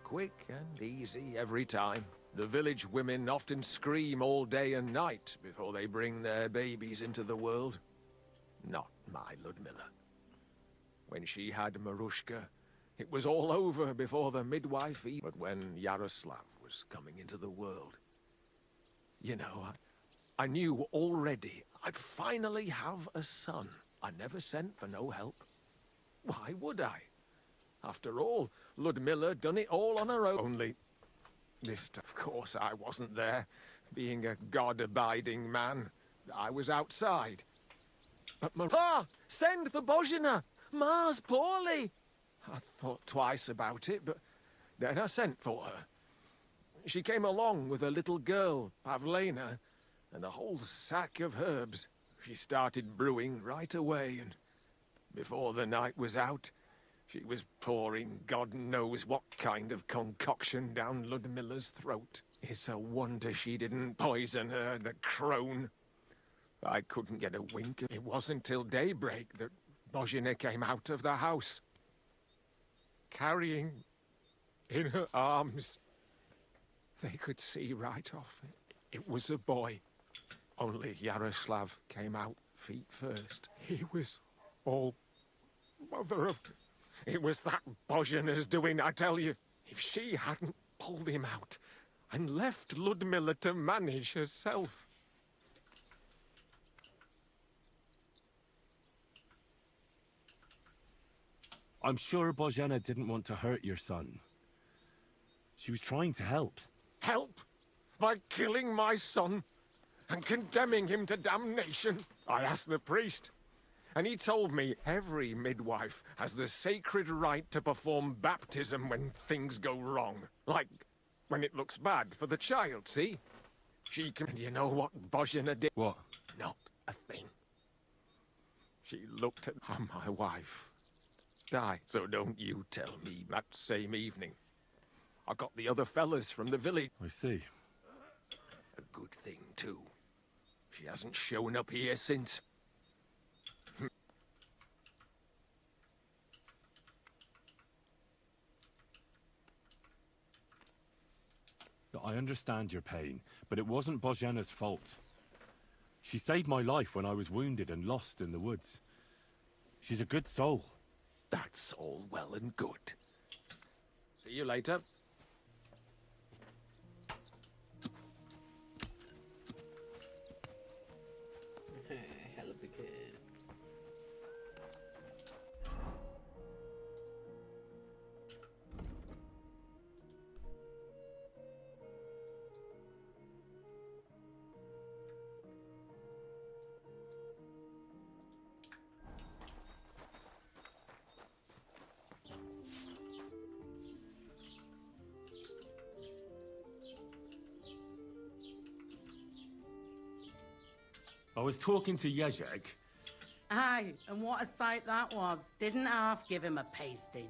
Quick and easy every time. The village women often scream all day and night before they bring their babies into the world. Not my Ludmilla. When she had Marushka, it was all over before the midwife but when Yaroslav was coming into the world. You know, I knew already I'd finally have a son. I never sent for no help. Why would I? After all, Ludmilla done it all on her own. Only, of course, I wasn't there. Being a God-abiding man, I was outside. But send for Bozhina! Ma's poorly! I thought twice about it, but then I sent for her. She came along with a little girl, Pavlena, and a whole sack of herbs. She started brewing right away, and before the night was out, she was pouring God knows what kind of concoction down Ludmilla's throat. It's a wonder she didn't poison her, the crone. I couldn't get a wink. It wasn't till daybreak that Bozhina came out of the house, carrying in her arms. They could see right off. It was a boy. Only Yaroslav came out feet first. He was all mother of... It was that Bozhina's doing, I tell you. If she hadn't pulled him out and left Ludmilla to manage herself. I'm sure Bozhena didn't want to hurt your son. She was trying to help. Help? By killing my son and condemning him to damnation? I asked the priest, and he told me every midwife has the sacred right to perform baptism when things go wrong. Like when it looks bad for the child, see? She can... And you know what Bozhina did? What? Not a thing. She looked at my wife. Die. So don't you tell me that same evening. I got the other fellas from the village. I see. A good thing, too. She hasn't shown up here since. Look, I understand your pain, but it wasn't Bozhena's fault. She saved my life when I was wounded and lost in the woods. She's a good soul. That's all well and good. See you later. Hella big kid. I was talking to Jezek. Aye, and what a sight that was. Didn't half give him a pasting.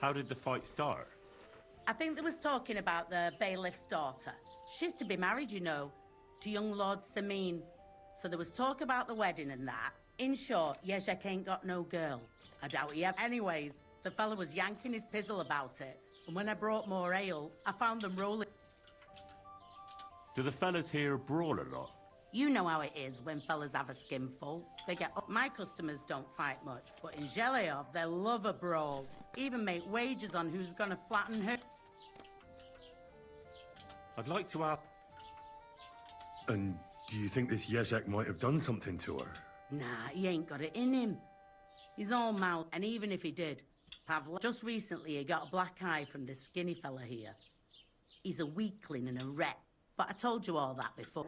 How did the fight start? I think they was talking about the bailiff's daughter. She's to be married, you know, to young Lord Samin. So there was talk about the wedding and that. In short, Jezek ain't got no girl. I doubt he ever... Anyways, the fella was yanking his pizzle about it. And when I brought more ale, I found them rolling... Do the fellas here brawl a lot? You know how it is when fellas have a skinful. They get up. My customers don't fight much, but in Zheleov, they love a brawl. Even make wagers on who's gonna flatten who. I'd like to ask... And do you think this Jezek might have done something to her? Nah, he ain't got it in him. He's all mouth, and even if he did, just recently he got a black eye from this skinny fella here. He's a weakling and a wreck, but I told you all that before.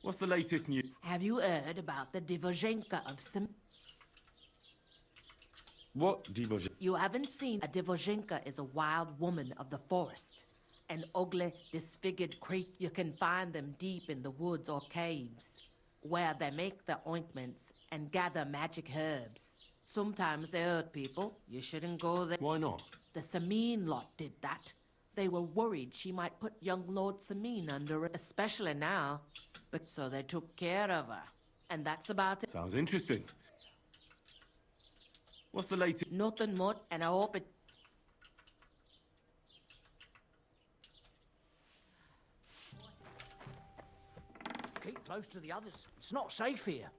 What's the latest news? Have you heard about the Divozhenka of Sim? What Divozhenka? You haven't seen a Divozhenka is a wild woman of the forest. An ugly, disfigured creature. You can find them deep in the woods or caves. where they make the ointments and gather magic herbs. Sometimes they hurt people. You shouldn't go there. Why not? The Samine lot did that. They were worried she might put young Lord Samine under it, especially now. But so they took care of her. And that's about it. Sounds interesting. What's the latest? Nothing much, and I hope it... Keep close to the others. It's not safe here.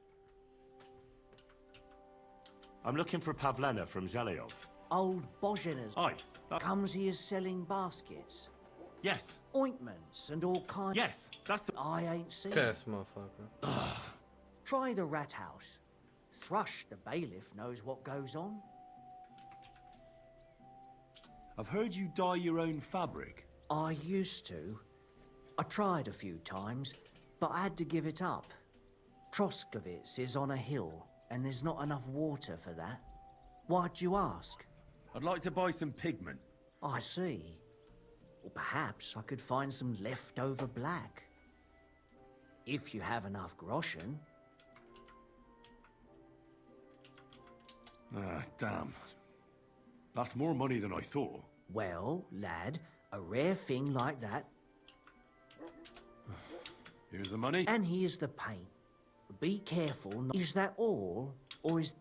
I'm looking for Pavlena from Zheleov. Old Bozhena's. Aye. Comes here selling baskets. Yes. Ointments and all kinds. Yes, that's the... I ain't seen This motherfucker. Try the rat house. Thrush, the bailiff, knows what goes on. I've heard you dye your own fabric. I used to. I tried a few times, but I had to give it up. Troskovitz is on a hill, and there's not enough water for that. Why'd you ask? I'd like to buy some pigment. I see. Or perhaps I could find some leftover black. If you have enough groschen. Ah, damn. That's more money than I thought. Well, lad, a rare thing like that. Here's the money. And here's the paint. Be careful. Is that all, or is...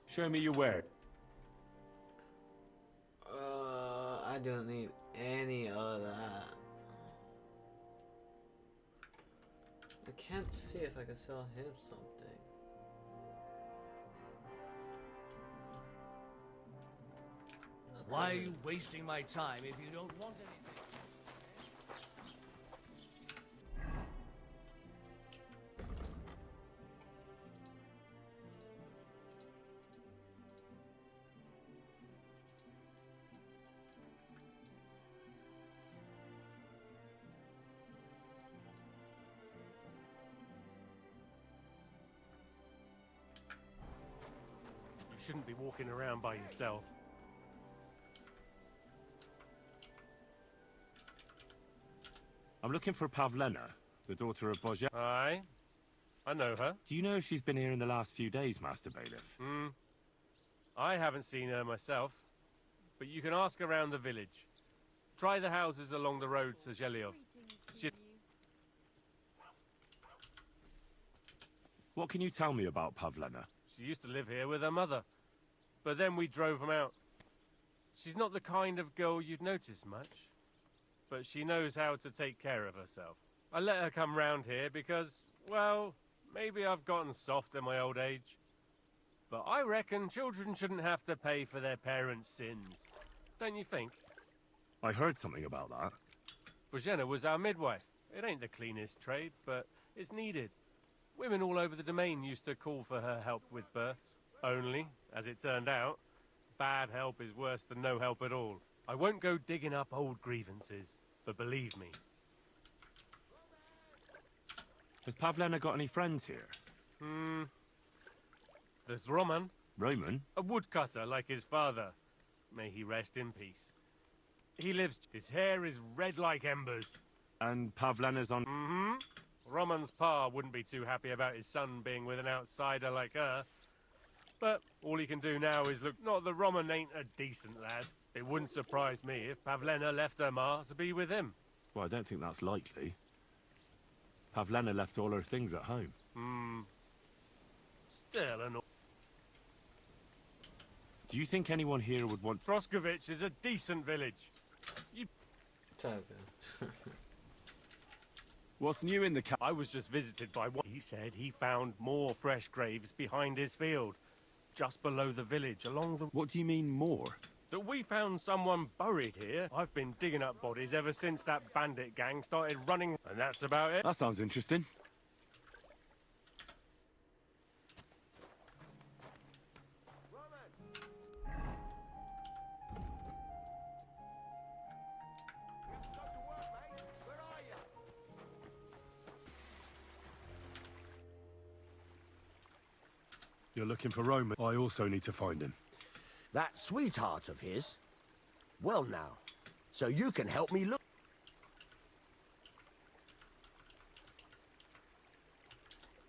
Show me your wear. I don't need any of that. I can't see if I can sell him something. Why are you wasting my time if you don't want anything? You shouldn't be walking around by yourself. I'm looking for Pavlena, the daughter of Bozhena. Aye, I know her. Do you know if she's been here in the last few days, Master Bailiff? I haven't seen her myself, but you can ask around the village. Try the houses along the road to Zheleov. What can you tell me about Pavlena? She used to live here with her mother, but then we drove them out. She's not the kind of girl you'd notice much, but she knows how to take care of herself. I let her come round here because, well, maybe I've gotten soft in my old age. But I reckon children shouldn't have to pay for their parents' sins. Don't you think? I heard something about that. Bozhena was our midwife. It ain't the cleanest trade, but it's needed. Women all over the domain used to call for her help with births. Only, as it turned out, bad help is worse than no help at all. I won't go digging up old grievances, but believe me. Has Pavlena got any friends here? There's Roman. Roman? A woodcutter like his father. May he rest in peace. He lives... His hair is red like embers. And Pavlena's on... Roman's pa wouldn't be too happy about his son being with an outsider like her. But all he can do now is look... Not that Roman ain't a decent lad. It wouldn't surprise me if Pavlena left her ma to be with him. Well, I don't think that's likely. Pavlena left all her things at home. Still an... Do you think anyone here would want... Troskovitz is a decent village. You... What's new in the I was just visited by one. He said he found more fresh graves behind his field, just below the village, along the... What do you mean, more? That we found someone buried here. I've been digging up bodies ever since that bandit gang started running, and that's about it. That sounds interesting. You're looking for Roman. I also need to find him. That sweetheart of his? Well now, so you can help me look.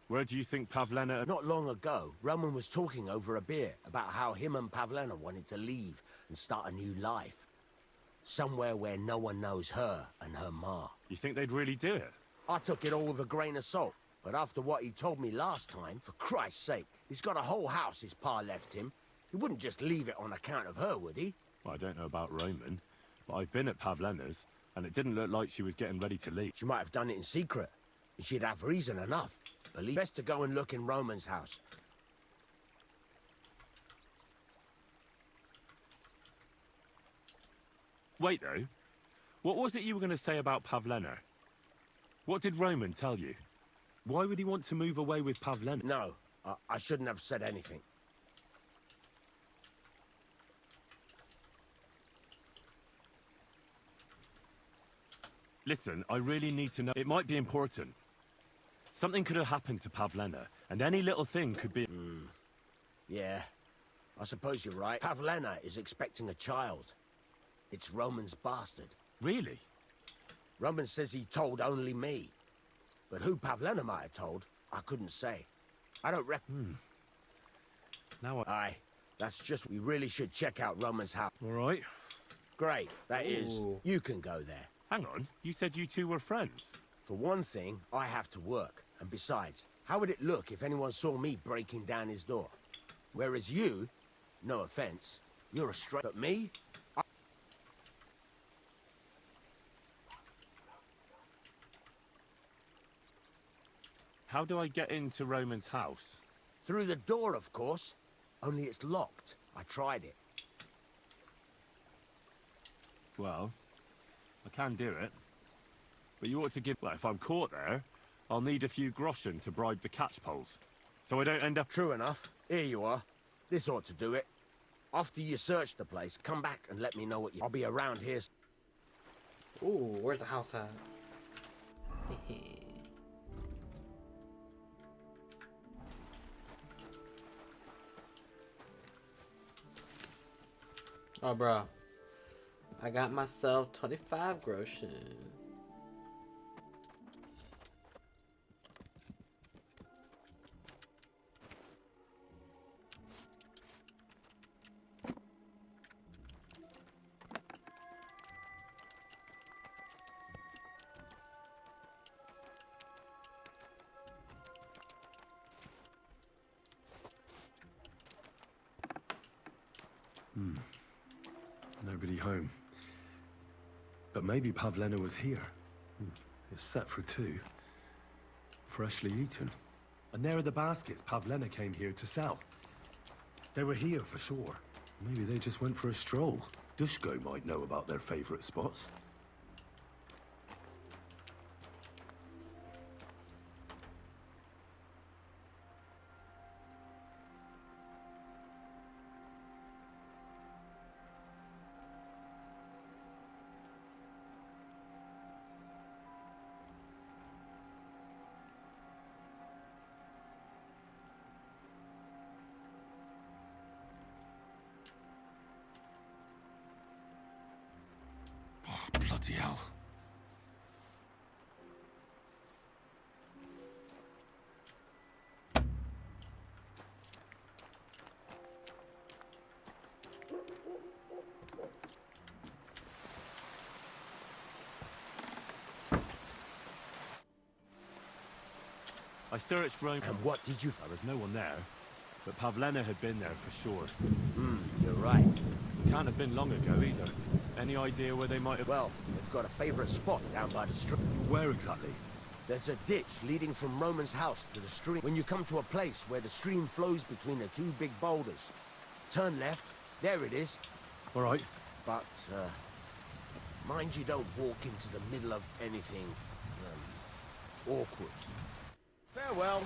Where do you think Pavlena... Not long ago, Roman was talking over a beer about how him and Pavlena wanted to leave and start a new life. Somewhere where no one knows her and her ma. You think they'd really do it? I took it all with a grain of salt. But after what he told me last time, for Christ's sake, he's got a whole house his pa left him. He wouldn't just leave it on account of her, would he? Well, I don't know about Roman, but I've been at Pavlena's, and it didn't look like she was getting ready to leave. She might have done it in secret, and she'd have reason enough. Believe best to go and look in Roman's house. Wait, though. What was it you were going to say about Pavlena? What did Roman tell you? Why would he want to move away with Pavlena? No, I shouldn't have said anything. Listen, I really need to know. It might be important. Something could have happened to Pavlena, and any little thing could be... Yeah, I suppose you're right. Pavlena is expecting a child. It's Roman's bastard. Really? Roman says he told only me. But who Pavlena might have told, I couldn't say. I don't reckon... Now Aye, that's just... We really should check out Roman's house. All right. Great, that is, you can go there. Hang on, you said you two were friends. For one thing, I have to work. And besides, how would it look if anyone saw me breaking down his door? Whereas you, no offense, you're a straight... But me? How do I get into Roman's house? Through the door, of course. Only it's locked. I tried it. Well, I can do it. But you ought to give... Well, if I'm caught there, I'll need a few groschen to bribe the catchpoles. So I don't end up... True enough. Here you are. This ought to do it. After you search the place, come back and let me know what you... I'll be around here. Ooh, where's the house at? Oh, bro. I got myself 25 groschen. Nobody home. But maybe Pavlena was here. It's set for 2. Freshly eaten. And there are the baskets Pavlena came here to sell. They were here for sure. Maybe they just went for a stroll. Dushko might know about their favorite spots. Bloody hell. I searched Rome. And what did you... There was no one there, but Pavlena had been there for sure. You're right. Can't have been long ago either. Any idea where they might have... Well, they've got a favorite spot down by the stream. Where exactly? There's a ditch leading from Roman's house to the stream. When you come to a place where the stream flows between the 2 big boulders, turn left. There it is. All right. But, mind you don't walk into the middle of anything, awkward. Farewell.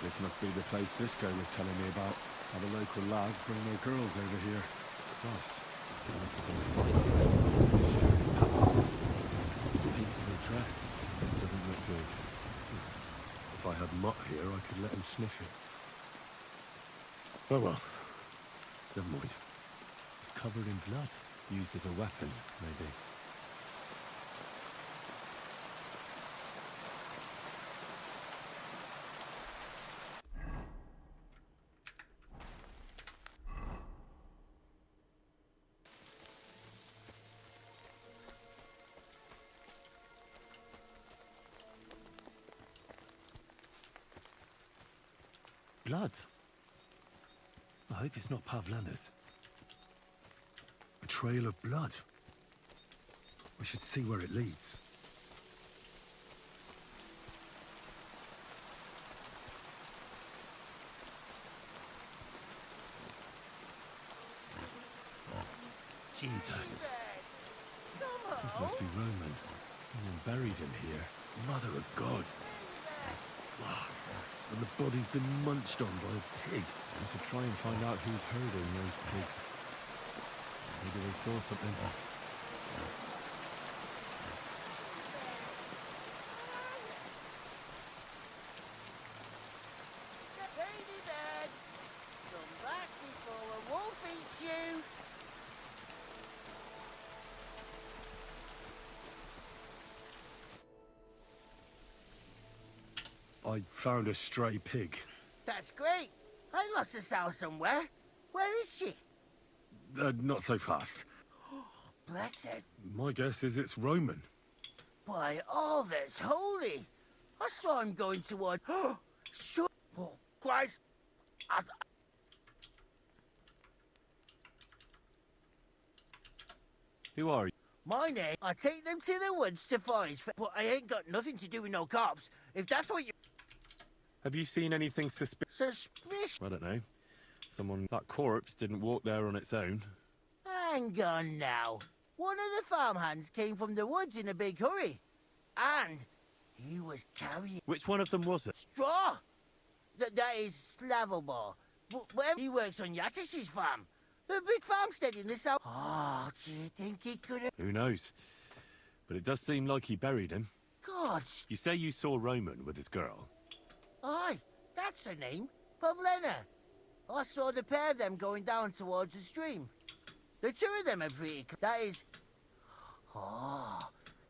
This must be the place Dushko was telling me about. How the local lads bring their girls over here. Gosh. Piece of her dress. This doesn't look good. If I had Mutt here, I could let him sniff it. Oh well. Never mind. It's covered in blood. Used as a weapon, maybe. Blood. I hope it's not Pavlena's. A trail of blood. We should see where it leads. Jesus. This must be Roman. Someone buried him here. Mother of God. Wow. And the body's been munched on by a pig. I should try and find out who's herding those pigs. Maybe they saw something. Ladybird, come back before a wolf eats you. I found a stray pig. That's great. I lost a sow somewhere. Where is she? Not so fast. Bless it. My guess is it's Roman. By all that's holy. I saw him going toward... Sure. Oh, Christ. Who are you? My name, I take them to the woods to forage for... But I ain't got nothing to do with no cops. If that's what you... Have you seen anything suspicious? Suspicious? I don't know. That corpse didn't walk there on its own. Hang on now. One of the farmhands came from the woods in a big hurry. And he was carrying... Which one of them was it? Straw! That is Slavobor. Well, he works on Yakish's farm. The big farmstead in the south. Oh, do you think he could have... Who knows? But it does seem like he buried him. God. You say you saw Roman with his girl. Aye, that's the name. Pavlena. I saw the pair of them going down towards the stream. The two of them are pretty... That is... Oh.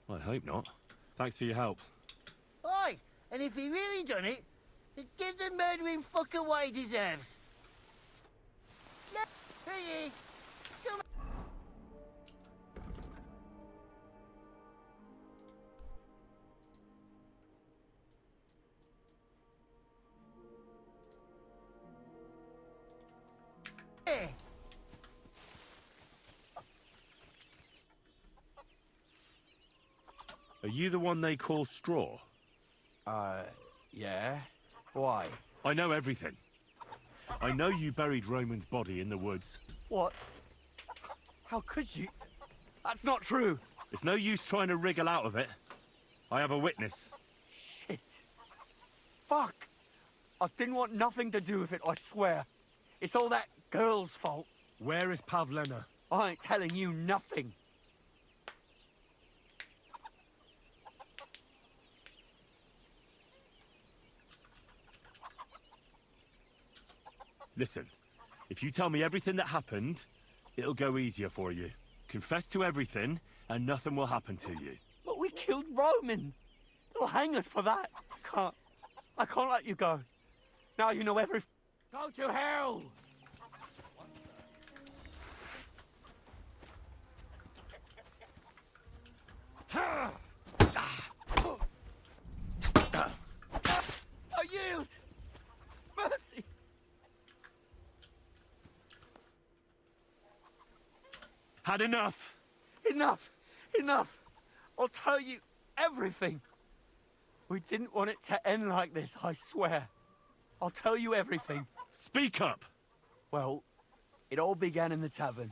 I hope not. Thanks for your help. Aye, and if he really done it, then give the murdering fucker what he deserves. No, here ye. Come on. Hey. Are you the one they call Straw? Yeah. Why? I know everything. I know you buried Roman's body in the woods. What? How could you? That's not true. It's no use trying to wriggle out of it. I have a witness. Shit. Fuck. I didn't want nothing to do with it, I swear. It's all that girl's fault. Where is Pavlena? I ain't telling you nothing. Listen, if you tell me everything that happened, it'll go easier for you. Confess to everything, and nothing will happen to you. But we killed Roman. They'll hang us for that. I can't let you go. Now you know everything. Go to hell! I yield! Mercy! Had enough! Enough! Enough! I'll tell you everything. We didn't want it to end like this, I swear. I'll tell you everything. Speak up! Well, it all began in the tavern.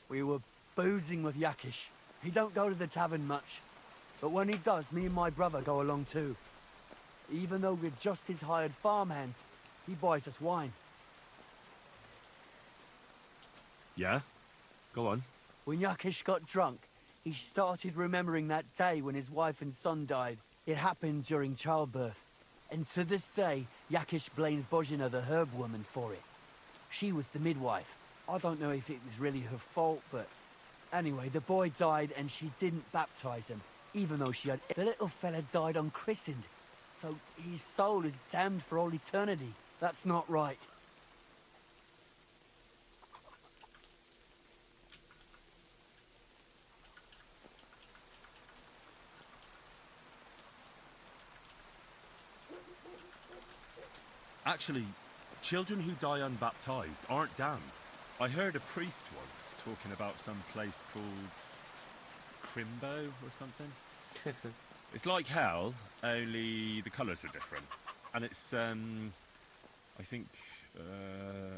We were boozing with Yakish. He don't go to the tavern much. But when he does, me and my brother go along too. Even though we're just his hired farmhands, he buys us wine. Yeah? Go on. When Yakish got drunk, he started remembering that day when his wife and son died. It happened during childbirth. And to this day, Yakish blames Bozhina, the herb woman, for it. She was the midwife. I don't know if it was really her fault, but anyway, the boy died and she didn't baptize him, even though she had... The little fella died unchristened, so his soul is damned for all eternity. That's not right. Actually, children who die unbaptized aren't damned. I heard a priest once talking about some place called Crimbo or something. It's like hell, only the colours are different. And it's, I think,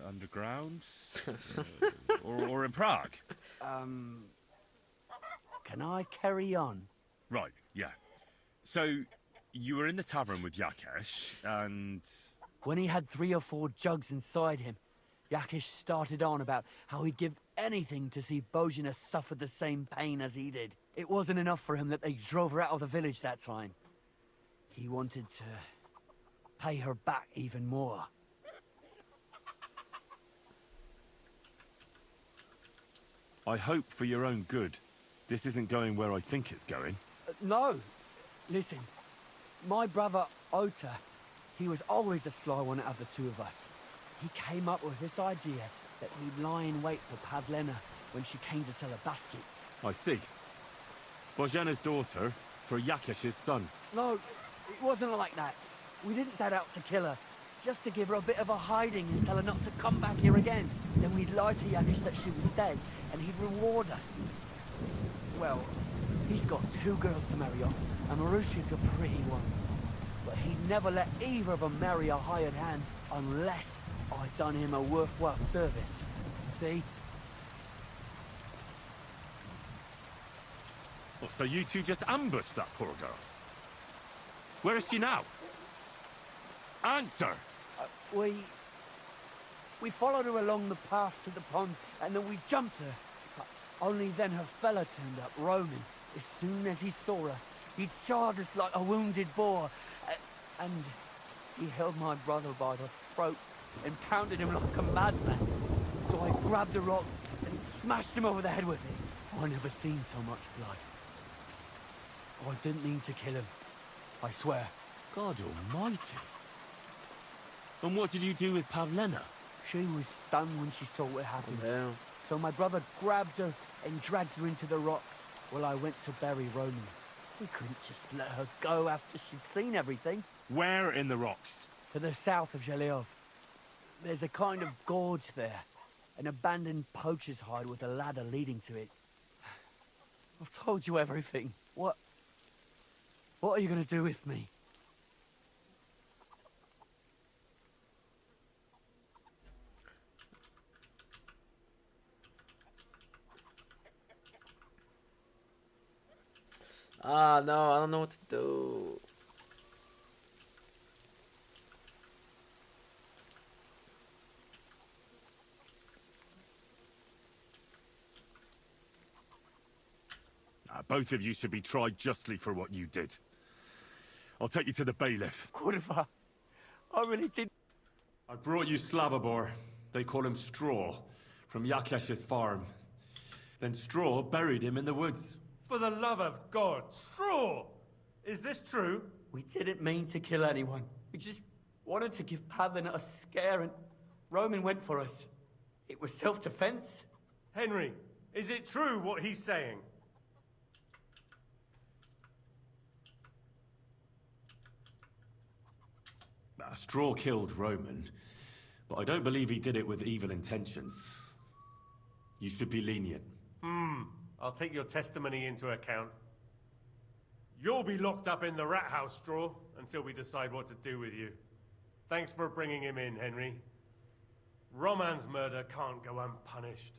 underground? or in Prague. Can I carry on? Right, yeah. So, you were in the tavern with Yakesh, and... When he had 3 or 4 jugs inside him, Yakesh started on about how he'd give anything to see Bozhina suffer the same pain as he did. It wasn't enough for him that they drove her out of the village that time. He wanted to pay her back even more. I hope for your own good, this isn't going where I think it's going. No! Listen, my brother Ota, he was always the sly one out of the 2 of us. He came up with this idea that we'd lie in wait for Pavlena when she came to sell her baskets. I see. Bozhena's daughter for Yakesh's son. No, it wasn't like that. We didn't set out to kill her, just to give her a bit of a hiding and tell her not to come back here again. Then we'd lie to Yakesh that she was dead, and he'd reward us. Well, he's got 2 girls to marry off, and Marusha's a pretty one. But he'd never let either of them marry a hired hand unless I'd done him a worthwhile service. See? Oh, so you 2 just ambushed that poor girl? Where is she now? Answer! We followed her along the path to the pond, and then we jumped her. But only then her fella turned up, Roman. As soon as he saw us, he charged us like a wounded boar. And he held my brother by the throat and pounded him like a madman. So I grabbed a rock and smashed him over the head with it. I never seen so much blood. I didn't mean to kill him, I swear. God almighty. And what did you do with Pavlena? She was stunned when she saw what happened. Yeah. So my brother grabbed her and dragged her into the rocks while I went to bury Roman. We couldn't just let her go after she'd seen everything. Where in the rocks? To the south of Zhelyov. There's a kind of gorge there. An abandoned poacher's hide with a ladder leading to it. I've told you everything. What are you gonna do with me? Ah, no, I don't know what to do. Both of you should be tried justly for what you did. I'll take you to the bailiff. Kurva, I really did. I brought you Slavobor. They call him Straw, from Yakesh's farm. Then Straw buried him in the woods. For the love of God, Straw! Is this true? We didn't mean to kill anyone. We just wanted to give Pavlena a scare, and Roman went for us. It was self-defense. Henry, is it true what he's saying? Straw killed Roman, but I don't believe he did it with evil intentions. You should be lenient. I'll take your testimony into account. You'll be locked up in the rat house, Straw, until we decide what to do with you. Thanks for bringing him in, Henry. Roman's murder can't go unpunished.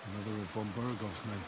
Another of von Burgos men.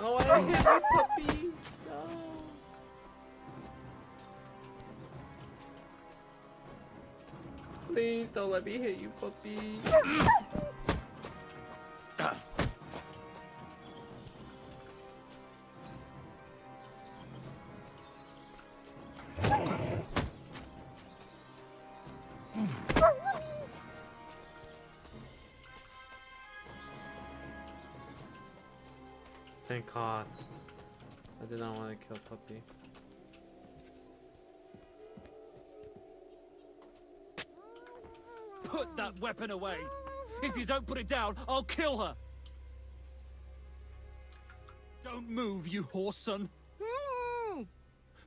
Oh, I hit my puppy. No. Please don't let me hit you, puppy. Thank God. I did not want to kill Puppy. Put that weapon away! If you don't put it down, I'll kill her! Don't move, you horse son!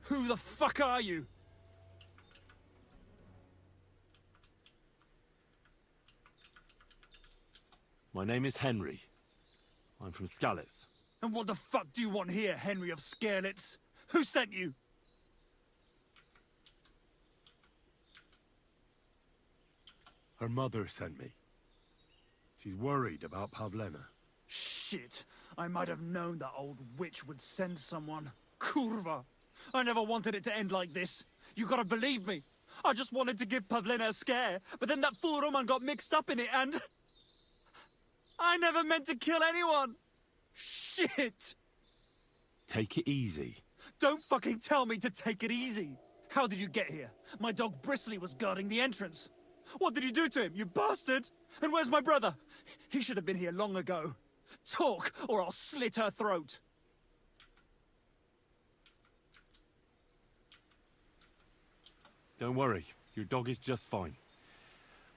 Who the fuck are you? My name is Henry. I'm from Skalitz. And what the fuck do you want here, Henry of Skalitz? Who sent you? Her mother sent me. She's worried about Pavlena. Shit! I might have known that old witch would send someone. Kurva! I never wanted it to end like this. You gotta believe me. I just wanted to give Pavlena a scare, but then that fool Roman got mixed up in it and... I never meant to kill anyone! Shit! Take it easy. Don't fucking tell me to take it easy! How did you get here? My dog Bristly was guarding the entrance. What did you do to him, you bastard? And where's my brother? He should have been here long ago. Talk, or I'll slit her throat. Don't worry, your dog is just fine.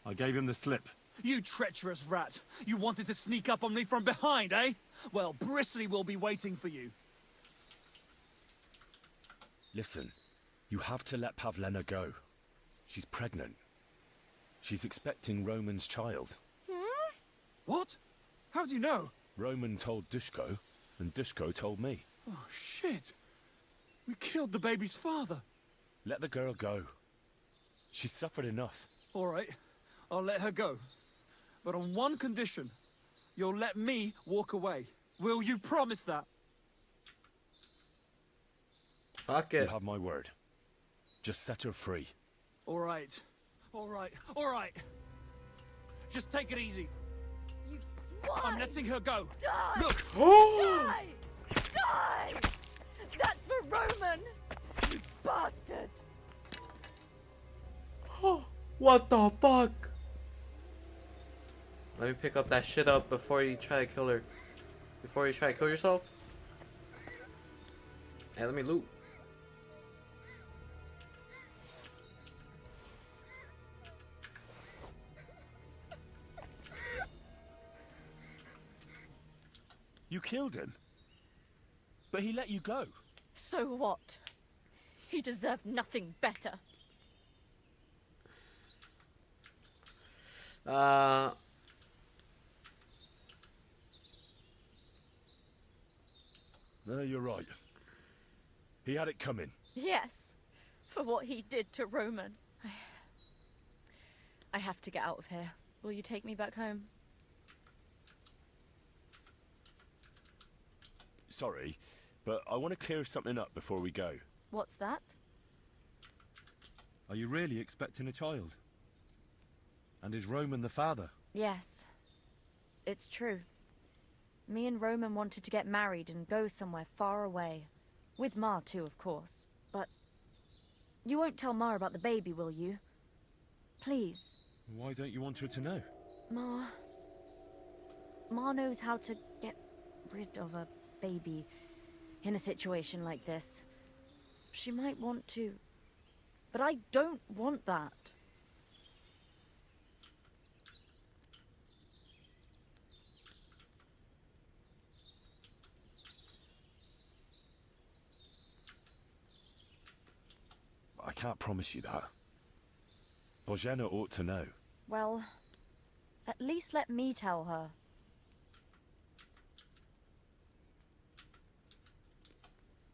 I gave him the slip. You treacherous rat! You wanted to sneak up on me from behind, eh? Well, Bristly will be waiting for you. Listen, you have to let Pavlena go. She's pregnant. She's expecting Roman's child. What? How do you know? Roman told Dushko, and Dushko told me. Oh, shit. We killed the baby's father. Let the girl go. She's suffered enough. All right, I'll let her go. But on one condition. You'll let me walk away. Will you promise that? Fuck it. You have my word. Just set her free. All right. All right. All right. Just take it easy. You swine! I'm letting her go. Die! Look! Die! Die! That's for Roman! You bastard! What the fuck? Let me pick up that shit up before you try to kill her. Before you try to kill yourself. Hey, let me loot. You killed him? But he let you go. So what? He deserved nothing better. No, you're right. He had it coming. Yes, for what he did to Roman. I have to get out of here. Will you take me back home? Sorry, but I want to clear something up before we go. What's that? Are you really expecting a child? And is Roman the father? Yes, it's true. Me and Roman wanted to get married and go somewhere far away. With Ma too, of course. But you won't tell Ma about the baby, will you? Please. Why don't you want her to know? Ma knows how to get rid of a baby in a situation like this. She might want to. But I don't want that. I can't promise you that. Bozhena ought to know. Well, at least let me tell her.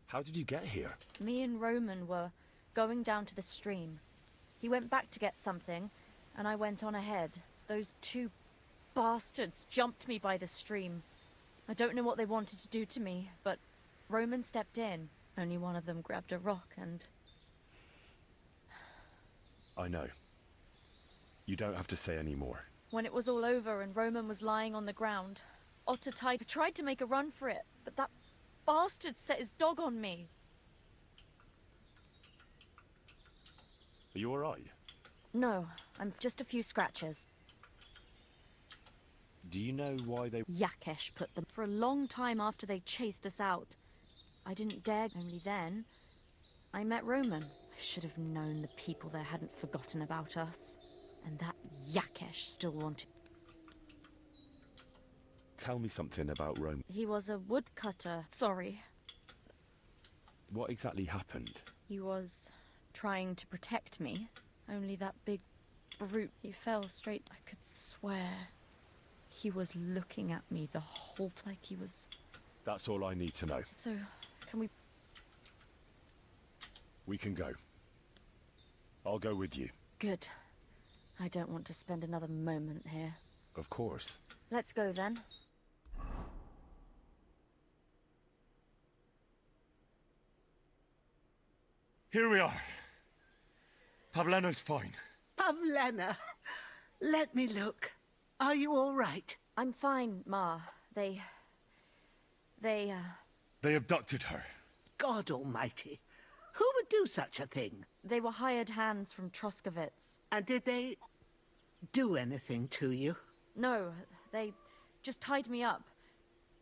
How did you get here? Me and Roman were going down to the stream. He went back to get something, and I went on ahead. Those two bastards jumped me by the stream. I don't know what they wanted to do to me, but Roman stepped in. Only one of them grabbed a rock and... I know. You don't have to say any more. When it was all over and Roman was lying on the ground, Otter tried to make a run for it, but that bastard set his dog on me. Are you alright? No, I'm just a few scratches. Do you know why they... Yakesh put them. For a long time after they chased us out. I didn't dare. Only then, I met Roman. I should have known the people there hadn't forgotten about us. And that Yakesh still wanted... Tell me something about Rome. He was a woodcutter. Sorry. What exactly happened? He was trying to protect me. Only that big brute, he fell straight. I could swear he was looking at me the whole time, like he was... That's all I need to know. So, can we... We can go. I'll go with you. Good. I don't want to spend another moment here. Of course. Let's go then. Here we are. Pavlena's fine. Pavlena, let me look. Are you all right? I'm fine, Ma. They They abducted her. God almighty. Who would do such a thing? They were hired hands from Troskovitz. And did they do anything to you? No, they just tied me up.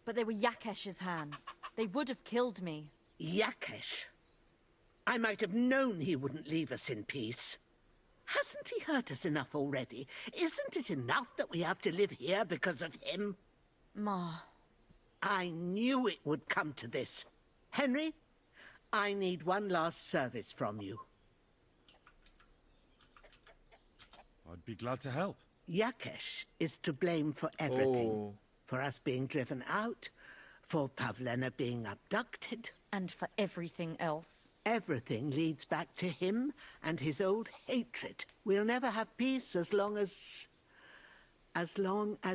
But they were Yakesh's hands. They would have killed me. Yakesh? I might have known he wouldn't leave us in peace. Hasn't he hurt us enough already? Isn't it enough that we have to live here because of him? Ma. I knew it would come to this. Henry, I need one last service from you. I'd be glad to help. Yakesh is to blame for everything. Oh. For us being driven out, for Pavlena being abducted. And for everything else. Everything leads back to him and his old hatred. We'll never have peace as long as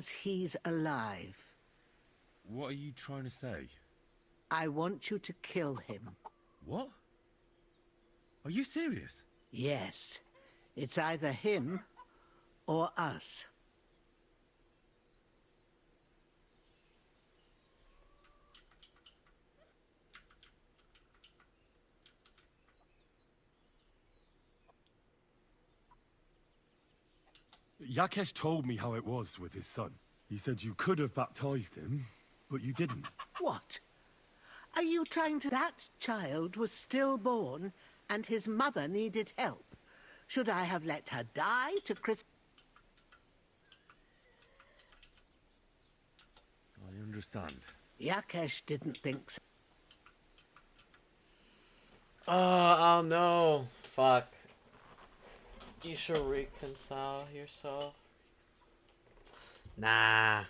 he's alive. What are you trying to say? I want you to kill him. What? Are you serious? Yes. It's either him or us. Yakesh told me how it was with his son. He said you could have baptized him, but you didn't. What? Are you trying to... That child was stillborn, and his mother needed help. Should I have let her die to Chris... I understand. Yakesh didn't think so. Oh no. Fuck. You should reconcile yourself. Nah.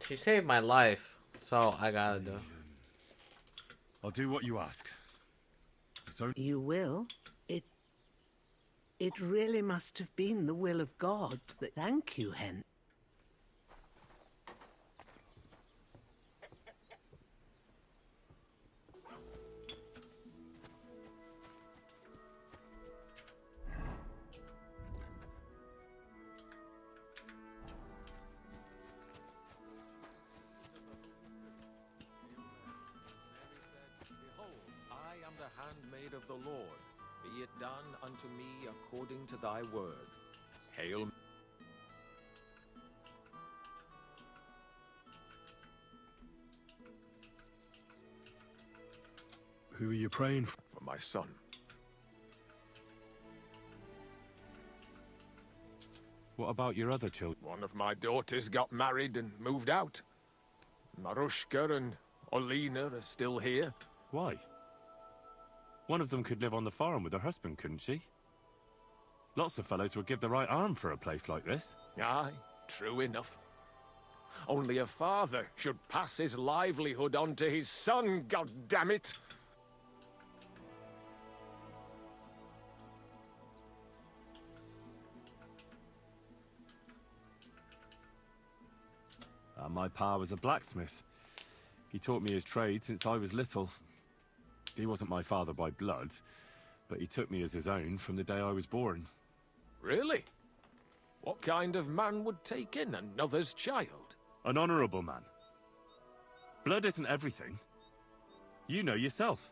She saved my life, so I gotta do. I'll do what you ask. So you will? It really must have been the will of God that... Thank you, Hen. Handmaid of the Lord, be it done unto me according to thy word. Hail. Who are you praying for? For my son. What about your other children? One of my daughters got married and moved out. Marushka and Olina are still here. Why? One of them could live on the farm with her husband, couldn't she? Lots of fellows would give the right arm for a place like this. Aye, true enough. Only a father should pass his livelihood on to his son, goddammit! My pa was a blacksmith. He taught me his trade since I was little. He wasn't my father by blood, but he took me as his own from the day I was born. Really? What kind of man would take in another's child? An honorable man. Blood isn't everything. You know yourself.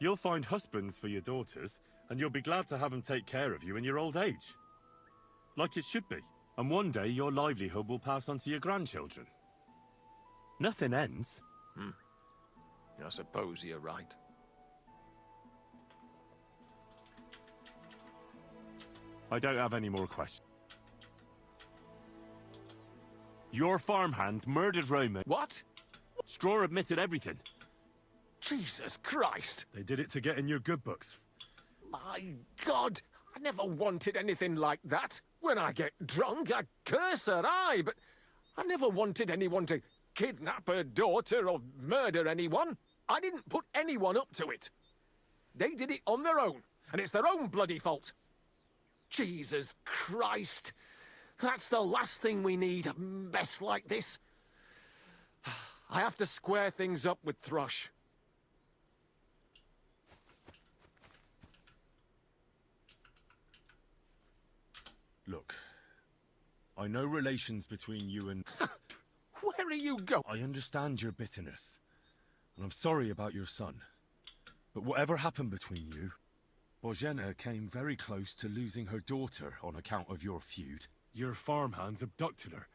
You'll find husbands for your daughters, and you'll be glad to have them take care of you in your old age. Like it should be. And one day your livelihood will pass on to your grandchildren. Nothing ends. I suppose you're right. I don't have any more questions. Your farmhands murdered Roman. What? Straw admitted everything. Jesus Christ! They did it to get in your good books. My God! I never wanted anything like that. When I get drunk, I curse her, aye, but I never wanted anyone to kidnap her daughter or murder anyone. I didn't put anyone up to it. They did it on their own, and it's their own bloody fault. Jesus Christ! That's the last thing we need, a mess like this. I have to square things up with Thrush. Look, I know relations between you and... Where are you going? I understand your bitterness, and I'm sorry about your son. But whatever happened between you, Bozhena came very close to losing her daughter on account of your feud. Your farmhands abducted her,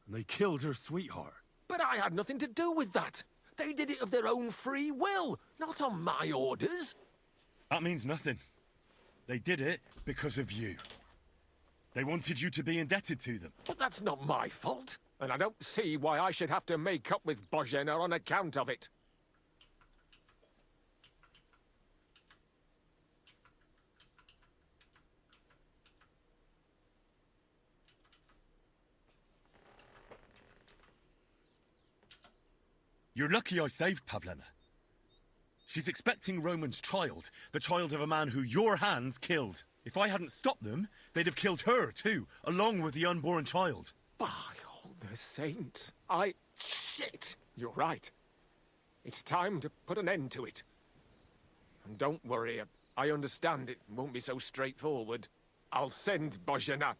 and they killed her sweetheart. But I had nothing to do with that. They did it of their own free will, not on my orders. That means nothing. They did it because of you. They wanted you to be indebted to them. But that's not my fault, and I don't see why I should have to make up with Bozhena on account of it. You're lucky I saved Pavlena. She's expecting Roman's child, the child of a man who your hands killed. If I hadn't stopped them, they'd have killed her too, along with the unborn child. By all the saints, Shit! You're right. It's time to put an end to it. And don't worry, I understand it won't be so straightforward. I'll send Bozhena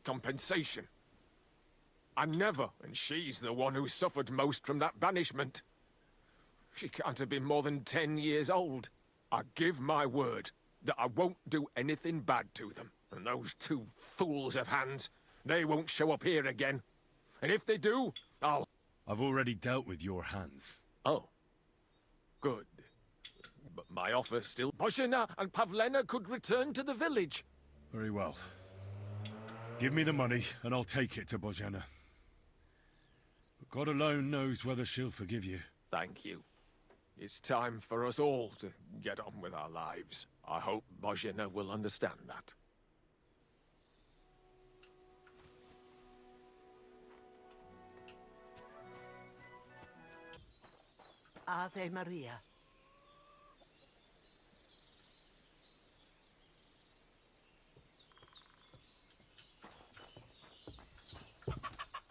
compensation. And she's the one who suffered most from that banishment. She can't have been more than 10 years old. I give my word that I won't do anything bad to them. And those two fools of hands, they won't show up here again. And if they do, I've already dealt with your hands. Oh. Good. But my offer still... Bozhena and Pavlena could return to the village. Very well. Give me the money, and I'll take it to Bozhena. But God alone knows whether she'll forgive you. Thank you. It's time for us all to get on with our lives. I hope Bozhena will understand that. Ave Maria.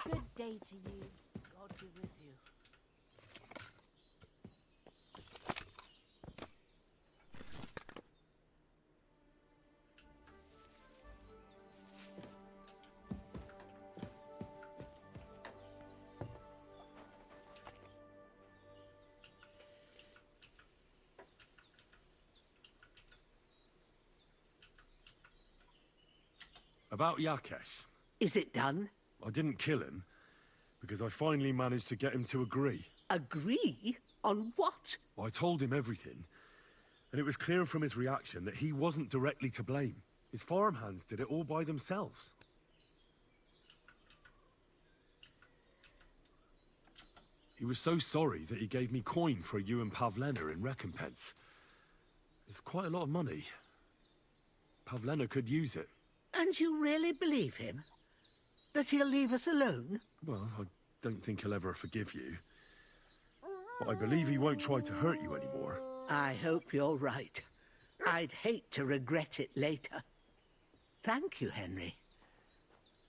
Good day to you. God be with you. About Yakesh. Is it done? I didn't kill him, because I finally managed to get him to agree. Agree? On what? I told him everything, and it was clear from his reaction that he wasn't directly to blame. His farmhands did it all by themselves. He was so sorry that he gave me coin for you and Pavlena in recompense. It's quite a lot of money. Pavlena could use it. And you really believe him? That he'll leave us alone? Well, I don't think he'll ever forgive you. But I believe he won't try to hurt you anymore. I hope you're right. I'd hate to regret it later. Thank you, Henry.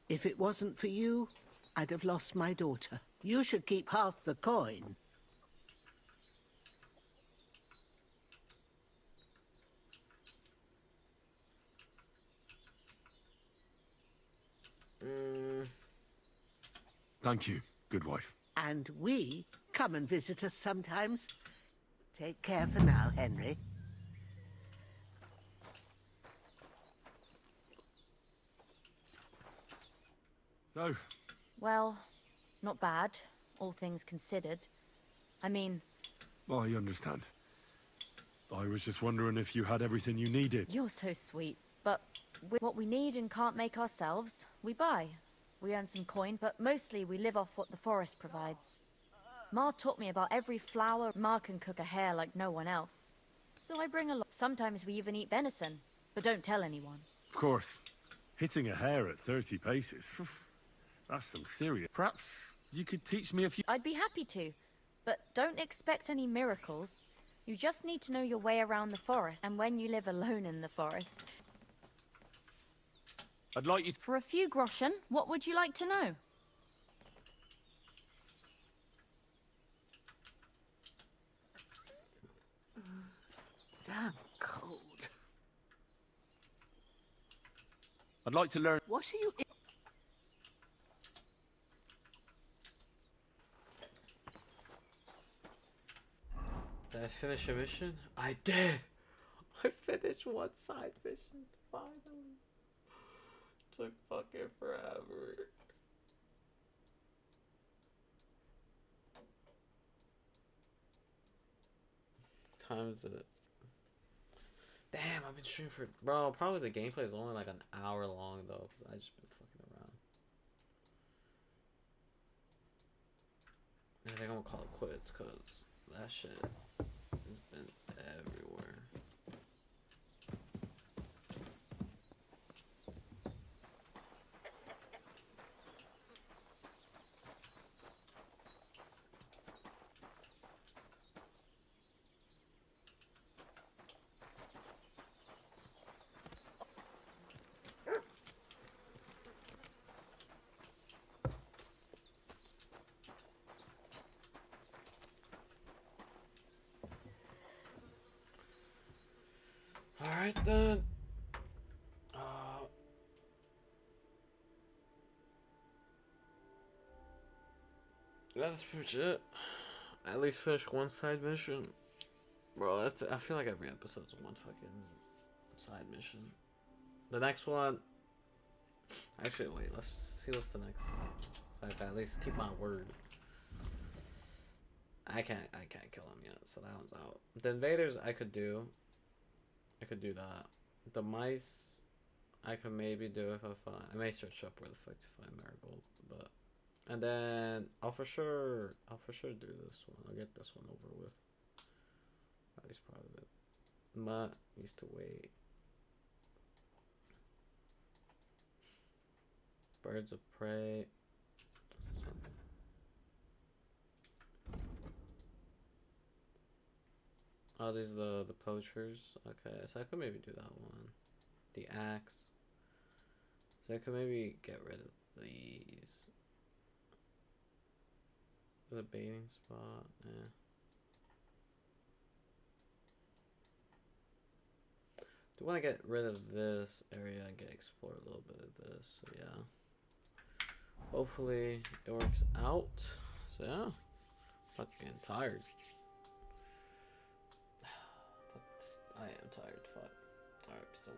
If it wasn't for you, I'd have lost my daughter. You should keep half the coin. Thank you, good wife. And we come and visit us sometimes. Take care for now, Henry. So? Well, not bad, all things considered. I mean... I understand. I was just wondering if you had everything you needed. You're so sweet, but what we need and can't make ourselves, we buy. We earn some coin, but mostly we live off what the forest provides. Ma taught me about every flower. Ma can cook a hare like no one else. So I bring a lot. Sometimes we even eat venison, but don't tell anyone. Of course. Hitting a hare at 30 paces. That's some serious... Perhaps you could teach me a few... I'd be happy to, but don't expect any miracles. You just need to know your way around the forest, and when you live alone in the forest... I'd like you to... For a few groschen, what would you like to know? Damn cold. I'd like to learn... What are you... Did I finish a mission? I did! I finished one side mission, finally. Took fucking forever. Time is it? Damn, I've been streaming for... Bro, probably the gameplay is only like an hour long though, because I just been fucking around. I think I'm gonna call it quits, because that shit has been everywhere. Alright then. That's pretty much it. At least finish one side mission. Bro, that's, I feel like every episode's one fucking side mission. The next one... Actually, wait, let's see what's the next. So I can at least keep my word. I can't kill him yet, so that one's out. The invaders I could do. I could do that. The mice, I could maybe do if I find... I may search up where the fuck to find Marigold, but... And then, I'll for sure do this one. I'll get this one over with. At least part of it. Mutt needs to wait. Birds of Prey. What's this one? Oh, these are the poachers. Okay, so I could maybe do that one. The axe. So I could maybe get rid of these. There's a baiting spot. Yeah. Do want to get rid of this area and explore a little bit of this. So yeah. Hopefully it works out. So yeah. Fucking tired. I am tired, fuck. Alright, so